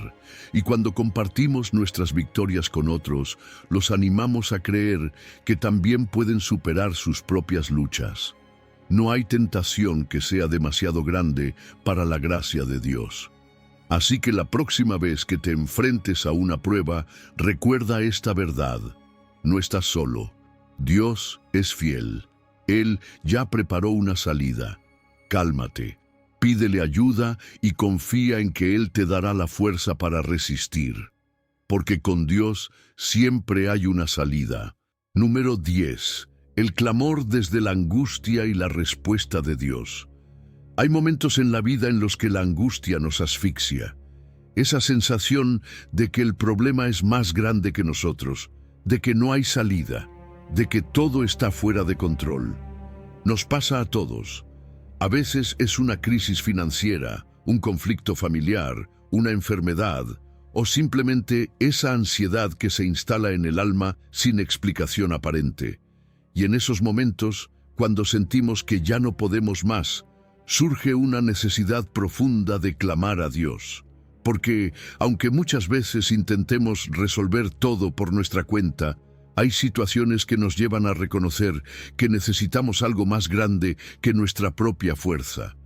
Y cuando compartimos nuestras victorias con otros, los animamos a creer que también pueden superar sus propias luchas. No hay tentación que sea demasiado grande para la gracia de Dios. Así que la próxima vez que te enfrentes a una prueba, recuerda esta verdad. No estás solo. Dios es fiel. Él ya preparó una salida. Cálmate. Pídele ayuda y confía en que Él te dará la fuerza para resistir. Porque con Dios siempre hay una salida. Número 10. El clamor desde la angustia y la respuesta de Dios. Hay momentos en la vida en los que la angustia nos asfixia. Esa sensación de que el problema es más grande que nosotros, de que no hay salida, de que todo está fuera de control. Nos pasa a todos. A veces es una crisis financiera, un conflicto familiar, una enfermedad, o simplemente esa ansiedad que se instala en el alma sin explicación aparente. Y en esos momentos, cuando sentimos que ya no podemos más, surge una necesidad profunda de clamar a Dios. Porque, aunque muchas veces intentemos resolver todo por nuestra cuenta, hay situaciones que nos llevan a reconocer que necesitamos algo más grande que nuestra propia fuerza.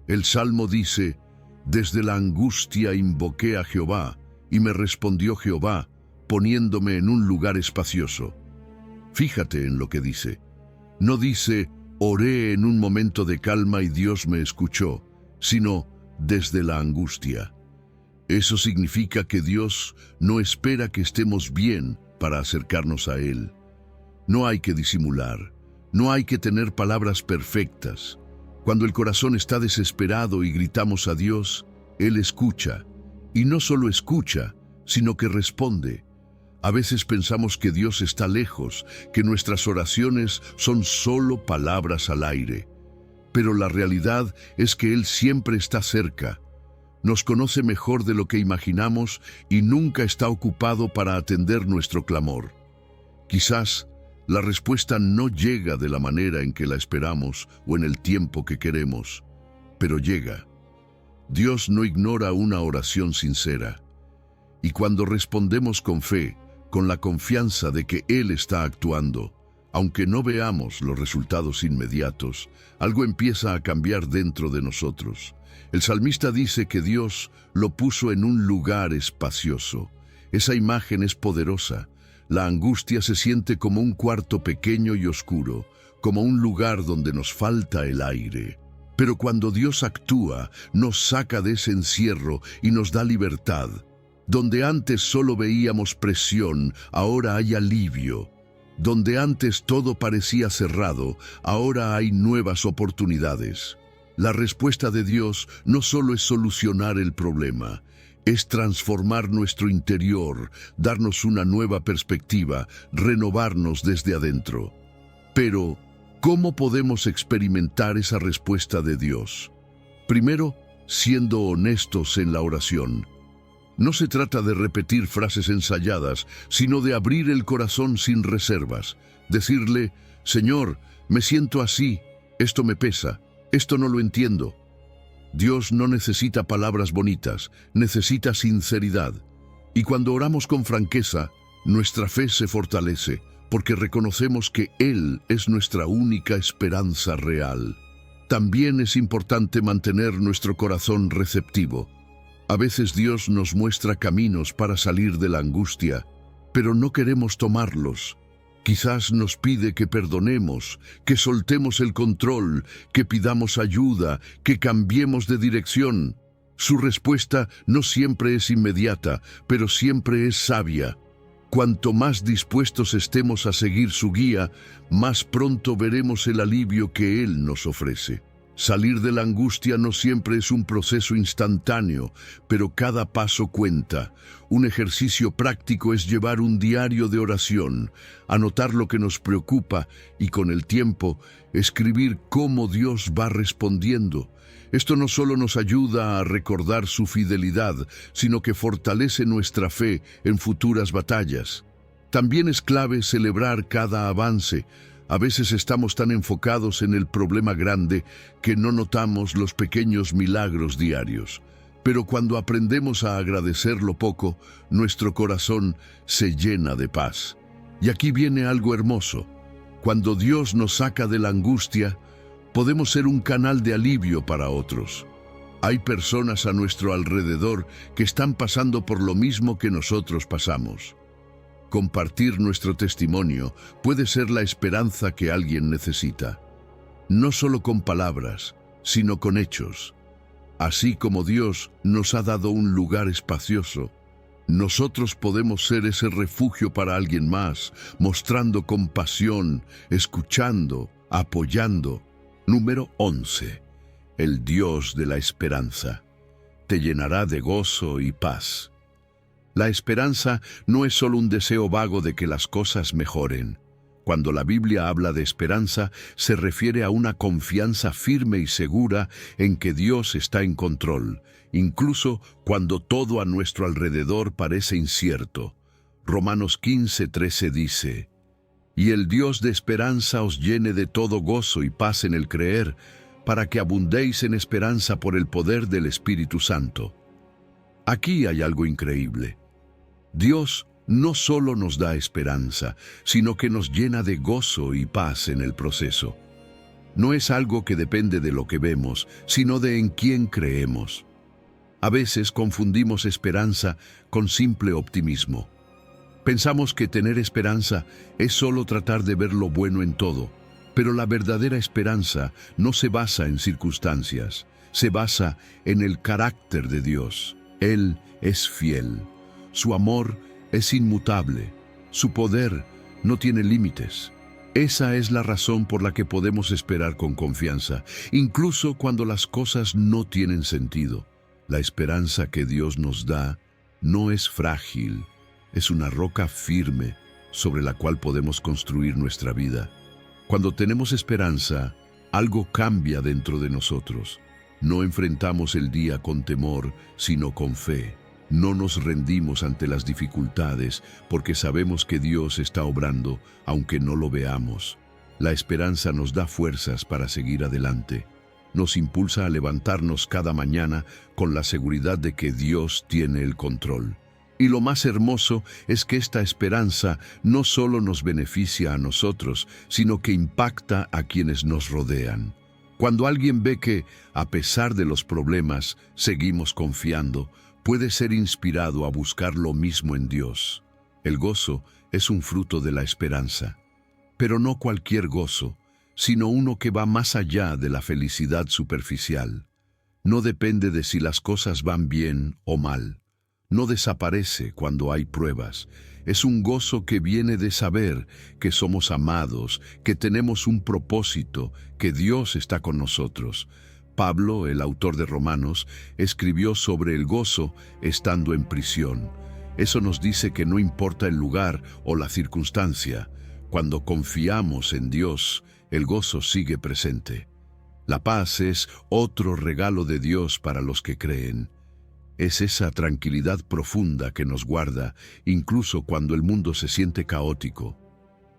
El Salmo dice, «Desde la angustia invoqué a Jehová, y me respondió Jehová, poniéndome en un lugar espacioso». Fíjate en lo que dice. No dice, «Oré en un momento de calma y Dios me escuchó», sino «desde la angustia». Eso significa que Dios no espera que estemos bien para acercarnos a Él. No hay que disimular, no hay que tener palabras perfectas. Cuando el corazón está desesperado y gritamos a Dios, Él escucha. Y no solo escucha, sino que responde. A veces pensamos que Dios está lejos, que nuestras oraciones son solo palabras al aire. Pero la realidad es que Él siempre está cerca. Nos conoce mejor de lo que imaginamos y nunca está ocupado para atender nuestro clamor. Quizás la respuesta no llega de la manera en que la esperamos o en el tiempo que queremos, pero llega. Dios no ignora una oración sincera. Y cuando respondemos con fe, con la confianza de que Él está actuando, aunque no veamos los resultados inmediatos, algo empieza a cambiar dentro de nosotros. El salmista dice que Dios lo puso en un lugar espacioso. Esa imagen es poderosa. La angustia se siente como un cuarto pequeño y oscuro, como un lugar donde nos falta el aire. Pero cuando Dios actúa, nos saca de ese encierro y nos da libertad. Donde antes solo veíamos presión, ahora hay alivio. Donde antes todo parecía cerrado, ahora hay nuevas oportunidades. La respuesta de Dios no solo es solucionar el problema, es transformar nuestro interior, darnos una nueva perspectiva, renovarnos desde adentro. Pero, ¿cómo podemos experimentar esa respuesta de Dios? Primero, siendo honestos en la oración. No se trata de repetir frases ensayadas, sino de abrir el corazón sin reservas. Decirle, Señor, me siento así, esto me pesa, esto no lo entiendo. Dios no necesita palabras bonitas, necesita sinceridad. Y cuando oramos con franqueza, nuestra fe se fortalece, porque reconocemos que Él es nuestra única esperanza real. También es importante mantener nuestro corazón receptivo. A veces Dios nos muestra caminos para salir de la angustia, pero no queremos tomarlos. Quizás nos pide que perdonemos, que soltemos el control, que pidamos ayuda, que cambiemos de dirección. Su respuesta no siempre es inmediata, pero siempre es sabia. Cuanto más dispuestos estemos a seguir su guía, más pronto veremos el alivio que Él nos ofrece. Salir de la angustia no siempre es un proceso instantáneo, pero cada paso cuenta. Un ejercicio práctico es llevar un diario de oración, anotar lo que nos preocupa y con el tiempo escribir cómo Dios va respondiendo. Esto no solo nos ayuda a recordar su fidelidad, sino que fortalece nuestra fe en futuras batallas. También es clave celebrar cada avance, A veces estamos tan enfocados en el problema grande que no notamos los pequeños milagros diarios. Pero cuando aprendemos a agradecer lo poco, nuestro corazón se llena de paz. Y aquí viene algo hermoso. Cuando Dios nos saca de la angustia, podemos ser un canal de alivio para otros. Hay personas a nuestro alrededor que están pasando por lo mismo que nosotros pasamos. Compartir nuestro testimonio puede ser la esperanza que alguien necesita. No solo con palabras, sino con hechos. Así como Dios nos ha dado un lugar espacioso, nosotros podemos ser ese refugio para alguien más, mostrando compasión, escuchando, apoyando. Número 11. El Dios de la esperanza. Te llenará de gozo y paz. La esperanza no es solo un deseo vago de que las cosas mejoren. Cuando la Biblia habla de esperanza, se refiere a una confianza firme y segura en que Dios está en control, incluso cuando todo a nuestro alrededor parece incierto. Romanos 15:13 dice: «Y el Dios de esperanza os llene de todo gozo y paz en el creer, para que abundéis en esperanza por el poder del Espíritu Santo». Aquí hay algo increíble. Dios no solo nos da esperanza, sino que nos llena de gozo y paz en el proceso. No es algo que depende de lo que vemos, sino de en quién creemos. A veces confundimos esperanza con simple optimismo. Pensamos que tener esperanza es solo tratar de ver lo bueno en todo, pero la verdadera esperanza no se basa en circunstancias, se basa en el carácter de Dios. Él es fiel. Su amor es inmutable. Su poder no tiene límites. Esa es la razón por la que podemos esperar con confianza, incluso cuando las cosas no tienen sentido. La esperanza que Dios nos da no es frágil, es una roca firme sobre la cual podemos construir nuestra vida. Cuando tenemos esperanza, algo cambia dentro de nosotros. No enfrentamos el día con temor, sino con fe. No nos rendimos ante las dificultades porque sabemos que Dios está obrando, aunque no lo veamos. La esperanza nos da fuerzas para seguir adelante. Nos impulsa a levantarnos cada mañana con la seguridad de que Dios tiene el control. Y lo más hermoso es que esta esperanza no solo nos beneficia a nosotros, sino que impacta a quienes nos rodean. Cuando alguien ve que, a pesar de los problemas, seguimos confiando, puede ser inspirado a buscar lo mismo en Dios. El gozo es un fruto de la esperanza, pero no cualquier gozo, sino uno que va más allá de la felicidad superficial. No depende de si las cosas van bien o mal. No desaparece cuando hay pruebas. Es un gozo que viene de saber que somos amados, que tenemos un propósito, que Dios está con nosotros. Pablo, el autor de Romanos, escribió sobre el gozo estando en prisión. Eso nos dice que no importa el lugar o la circunstancia, cuando confiamos en Dios, el gozo sigue presente. La paz es otro regalo de Dios para los que creen. Es esa tranquilidad profunda que nos guarda, incluso cuando el mundo se siente caótico.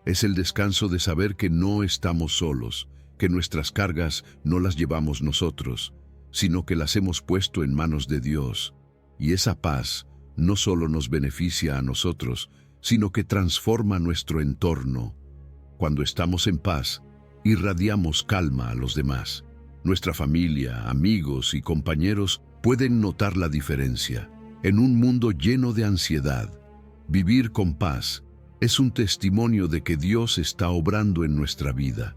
Es el descanso de saber que no estamos solos, que nuestras cargas no las llevamos nosotros, sino que las hemos puesto en manos de Dios. Y esa paz no solo nos beneficia a nosotros, sino que transforma nuestro entorno. Cuando estamos en paz, irradiamos calma a los demás. Nuestra familia, amigos y compañeros pueden notar la diferencia. En un mundo lleno de ansiedad, vivir con paz es un testimonio de que Dios está obrando en nuestra vida.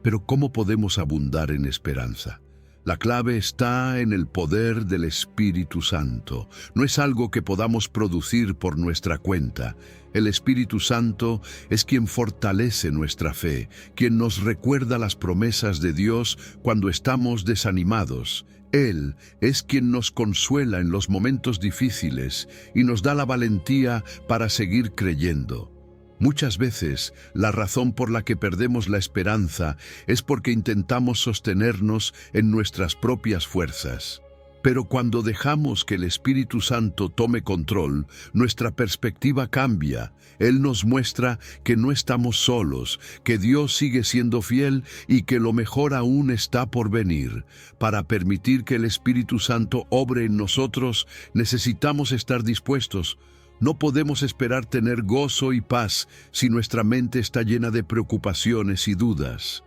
Pero ¿cómo podemos abundar en esperanza? La clave está en el poder del Espíritu Santo. No es algo que podamos producir por nuestra cuenta. El Espíritu Santo es quien fortalece nuestra fe, quien nos recuerda las promesas de Dios cuando estamos desanimados. Él es quien nos consuela en los momentos difíciles y nos da la valentía para seguir creyendo. Muchas veces, la razón por la que perdemos la esperanza es porque intentamos sostenernos en nuestras propias fuerzas. Pero cuando dejamos que el Espíritu Santo tome control, nuestra perspectiva cambia. Él nos muestra que no estamos solos, que Dios sigue siendo fiel y que lo mejor aún está por venir. Para permitir que el Espíritu Santo obre en nosotros, necesitamos estar dispuestos. No podemos esperar tener gozo y paz si nuestra mente está llena de preocupaciones y dudas.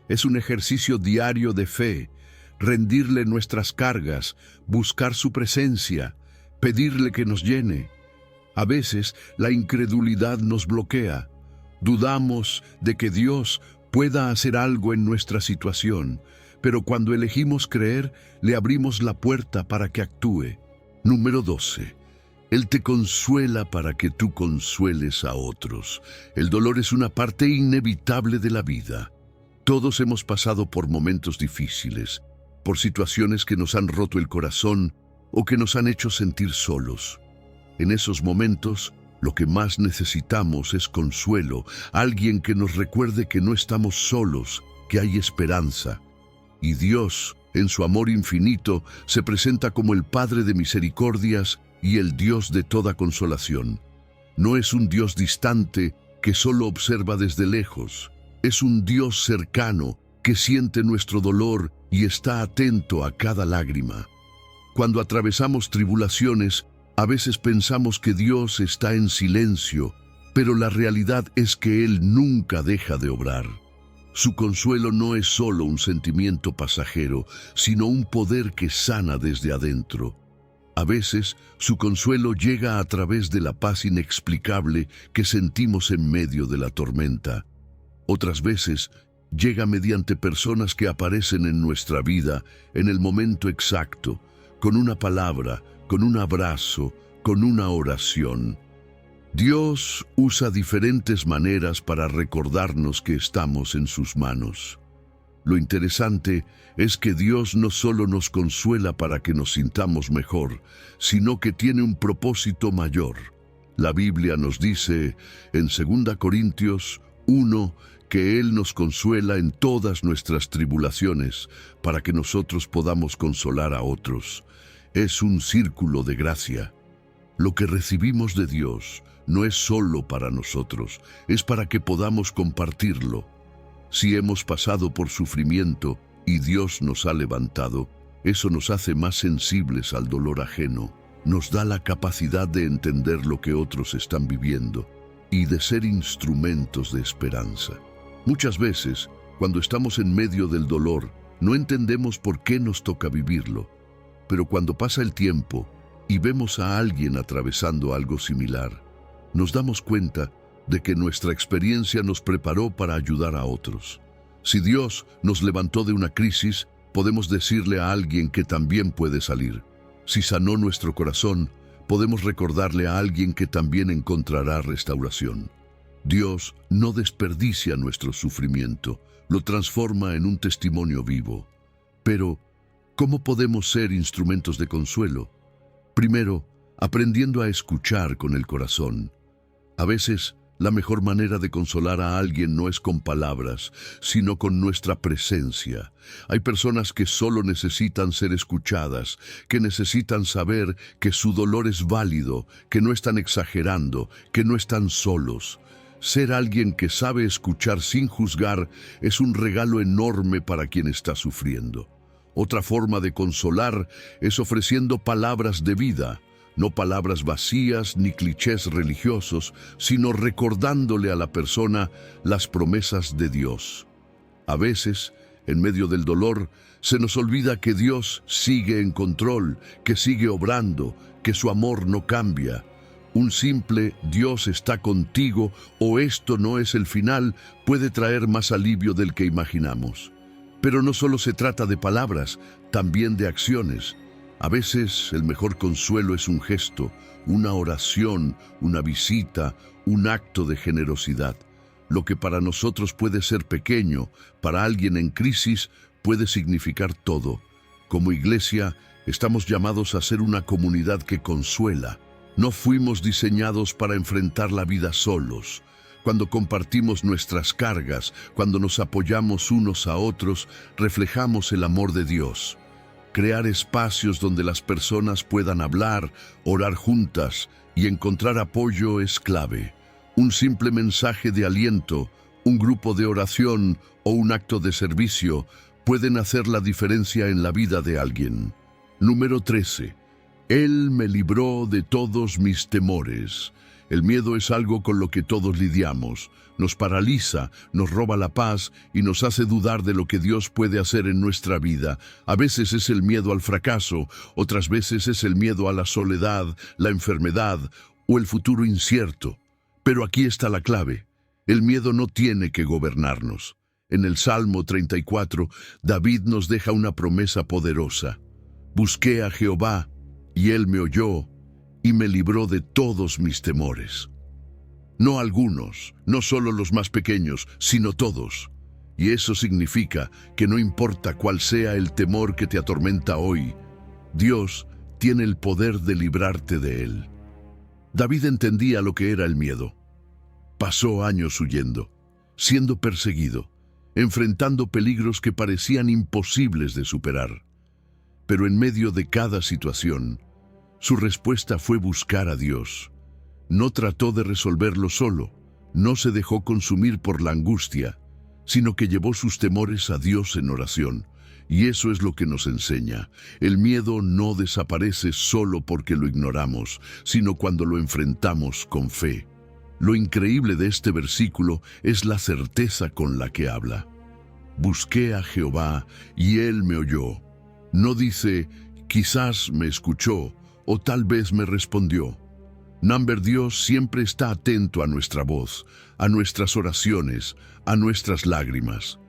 Es un ejercicio diario de fe, rendirle nuestras cargas, buscar su presencia, pedirle que nos llene. A veces la incredulidad nos bloquea. Dudamos de que Dios pueda hacer algo en nuestra situación, pero cuando elegimos creer, le abrimos la puerta para que actúe. Número 12. Él te consuela para que tú consueles a otros. El dolor es una parte inevitable de la vida. Todos hemos pasado por momentos difíciles, por situaciones que nos han roto el corazón o que nos han hecho sentir solos. En esos momentos, lo que más necesitamos es consuelo, alguien que nos recuerde que no estamos solos, que hay esperanza. Y Dios, en su amor infinito, se presenta como el Padre de misericordias y el Dios de toda consolación. No es un Dios distante que solo observa desde lejos. Es un Dios cercano que siente nuestro dolor y está atento a cada lágrima. Cuando atravesamos tribulaciones, a veces pensamos que Dios está en silencio, pero la realidad es que Él nunca deja de obrar. Su consuelo no es solo un sentimiento pasajero, sino un poder que sana desde adentro. A veces, su consuelo llega a través de la paz inexplicable que sentimos en medio de la tormenta. Otras veces, llega mediante personas que aparecen en nuestra vida en el momento exacto, con una palabra, con un abrazo, con una oración. Dios usa diferentes maneras para recordarnos que estamos en sus manos. Lo interesante es que Dios no solo nos consuela para que nos sintamos mejor, sino que tiene un propósito mayor. La Biblia nos dice en 2 Corintios 1 que Él nos consuela en todas nuestras tribulaciones para que nosotros podamos consolar a otros. Es un círculo de gracia. Lo que recibimos de Dios no es solo para nosotros, es para que podamos compartirlo. Si hemos pasado por sufrimiento y Dios nos ha levantado, eso nos hace más sensibles al dolor ajeno, nos da la capacidad de entender lo que otros están viviendo y de ser instrumentos de esperanza. Muchas veces, cuando estamos en medio del dolor, no entendemos por qué nos toca vivirlo, pero cuando pasa el tiempo y vemos a alguien atravesando algo similar, nos damos cuenta de que nuestra experiencia nos preparó para ayudar a otros. Si Dios nos levantó de una crisis, podemos decirle a alguien que también puede salir. Si sanó nuestro corazón, podemos recordarle a alguien que también encontrará restauración. Dios no desperdicia nuestro sufrimiento, lo transforma en un testimonio vivo. Pero, ¿cómo podemos ser instrumentos de consuelo? Primero, aprendiendo a escuchar con el corazón. A veces, la mejor manera de consolar a alguien no es con palabras, sino con nuestra presencia. Hay personas que solo necesitan ser escuchadas, que necesitan saber que su dolor es válido, que no están exagerando, que no están solos. Ser alguien que sabe escuchar sin juzgar es un regalo enorme para quien está sufriendo. Otra forma de consolar es ofreciendo palabras de vida, no palabras vacías ni clichés religiosos, sino recordándole a la persona las promesas de Dios. A veces, en medio del dolor, se nos olvida que Dios sigue en control, que sigue obrando, que su amor no cambia. Un simple "Dios está contigo" o "esto no es el final" puede traer más alivio del que imaginamos. Pero no solo se trata de palabras, también de acciones. A veces el mejor consuelo es un gesto, una oración, una visita, un acto de generosidad. Lo que para nosotros puede ser pequeño, para alguien en crisis puede significar todo. Como iglesia, estamos llamados a ser una comunidad que consuela. No fuimos diseñados para enfrentar la vida solos. Cuando compartimos nuestras cargas, cuando nos apoyamos unos a otros, reflejamos el amor de Dios. crear espacios donde las personas puedan hablar, orar juntas y encontrar apoyo es clave. Un simple mensaje de aliento, un grupo de oración o un acto de servicio pueden hacer la diferencia en la vida de alguien. Número 13. Él me libró de todos mis temores. El miedo es algo con lo que todos lidiamos. Nos paraliza, nos roba la paz y nos hace dudar de lo que Dios puede hacer en nuestra vida. A veces es el miedo al fracaso, otras veces es el miedo a la soledad, la enfermedad o el futuro incierto. Pero aquí está la clave. El miedo no tiene que gobernarnos. En el Salmo 34, David nos deja una promesa poderosa. Busqué a Jehová, y Él me oyó, y me libró de todos mis temores. No algunos, no solo los más pequeños, sino todos. Y eso significa que no importa cuál sea el temor que te atormenta hoy, Dios tiene el poder de librarte de él. David entendía lo que era el miedo. Pasó años huyendo, siendo perseguido, enfrentando peligros que parecían imposibles de superar. Pero en medio de cada situación, su respuesta fue buscar a Dios. No trató de resolverlo solo, no se dejó consumir por la angustia, sino que llevó sus temores a Dios en oración. Y eso es lo que nos enseña. El miedo no desaparece solo porque lo ignoramos, sino cuando lo enfrentamos con fe. Lo increíble de este versículo es la certeza con la que habla. Busqué a Jehová y Él me oyó. No dice, quizás me escuchó o tal vez me respondió. Dios siempre está atento a nuestra voz, a nuestras oraciones, a nuestras lágrimas.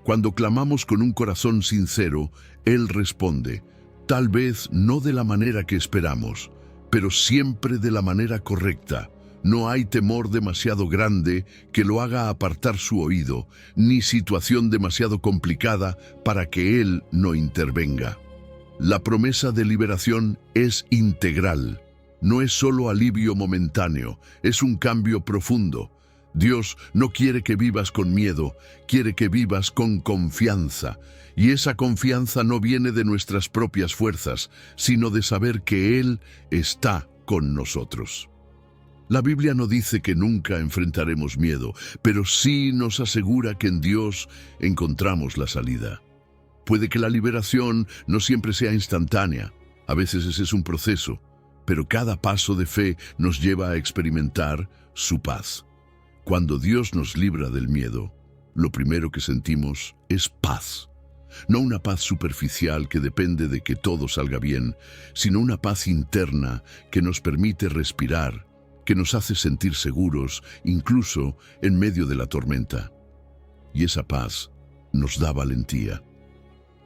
Cuando clamamos con un corazón sincero, Él responde, tal vez no de la manera que esperamos, pero siempre de la manera correcta. No hay temor demasiado grande que lo haga apartar su oído, ni situación demasiado complicada para que Él no intervenga. La promesa de liberación es integral. No es solo alivio momentáneo, es un cambio profundo. Dios no quiere que vivas con miedo, quiere que vivas con confianza. Y esa confianza no viene de nuestras propias fuerzas, sino de saber que Él está con nosotros. La Biblia no dice que nunca enfrentaremos miedo, pero sí nos asegura que en Dios encontramos la salida. Puede que la liberación no siempre sea instantánea, a veces ese es un proceso, pero cada paso de fe nos lleva a experimentar su paz. Cuando Dios nos libra del miedo, lo primero que sentimos es paz. No una paz superficial que depende de que todo salga bien, sino una paz interna que nos permite respirar, que nos hace sentir seguros, incluso en medio de la tormenta. Y esa paz nos da valentía.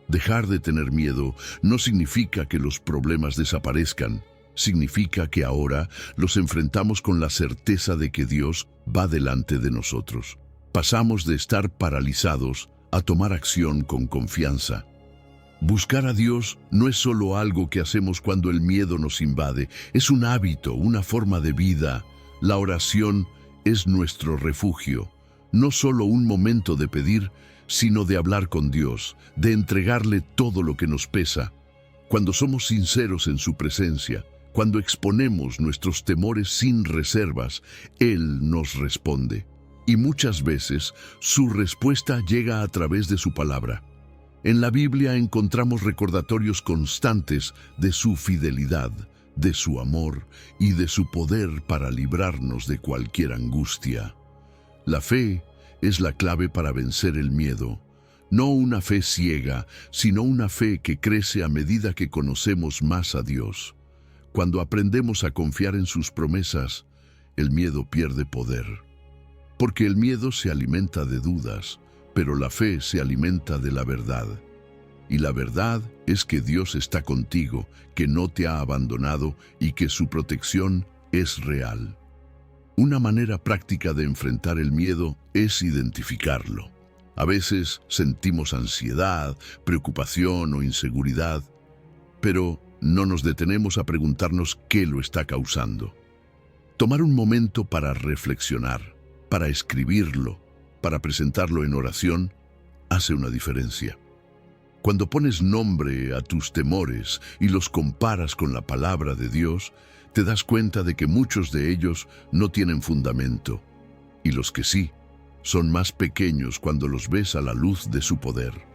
Dejar de tener miedo no significa que los problemas desaparezcan, significa que ahora los enfrentamos con la certeza de que Dios va delante de nosotros. Pasamos de estar paralizados a tomar acción con confianza. Buscar a Dios no es solo algo que hacemos cuando el miedo nos invade, es un hábito, una forma de vida. La oración es nuestro refugio, no solo un momento de pedir, sino de hablar con Dios, de entregarle todo lo que nos pesa. Cuando somos sinceros en su presencia, cuando exponemos nuestros temores sin reservas, Él nos responde. Y muchas veces su respuesta llega a través de su palabra. En la Biblia encontramos recordatorios constantes de su fidelidad, de su amor y de su poder para librarnos de cualquier angustia. La fe es la clave para vencer el miedo. No una fe ciega, sino una fe que crece a medida que conocemos más a Dios. Cuando aprendemos a confiar en sus promesas, el miedo pierde poder. Porque el miedo se alimenta de dudas, pero la fe se alimenta de la verdad. Y la verdad es que Dios está contigo, que no te ha abandonado y que su protección es real. Una manera práctica de enfrentar el miedo es identificarlo. A veces sentimos ansiedad, preocupación o inseguridad, pero no nos detenemos a preguntarnos qué lo está causando. Tomar un momento para reflexionar, para escribirlo, para presentarlo en oración, hace una diferencia. Cuando pones nombre a tus temores y los comparas con la palabra de Dios, te das cuenta de que muchos de ellos no tienen fundamento, y los que sí, son más pequeños cuando los ves a la luz de su poder.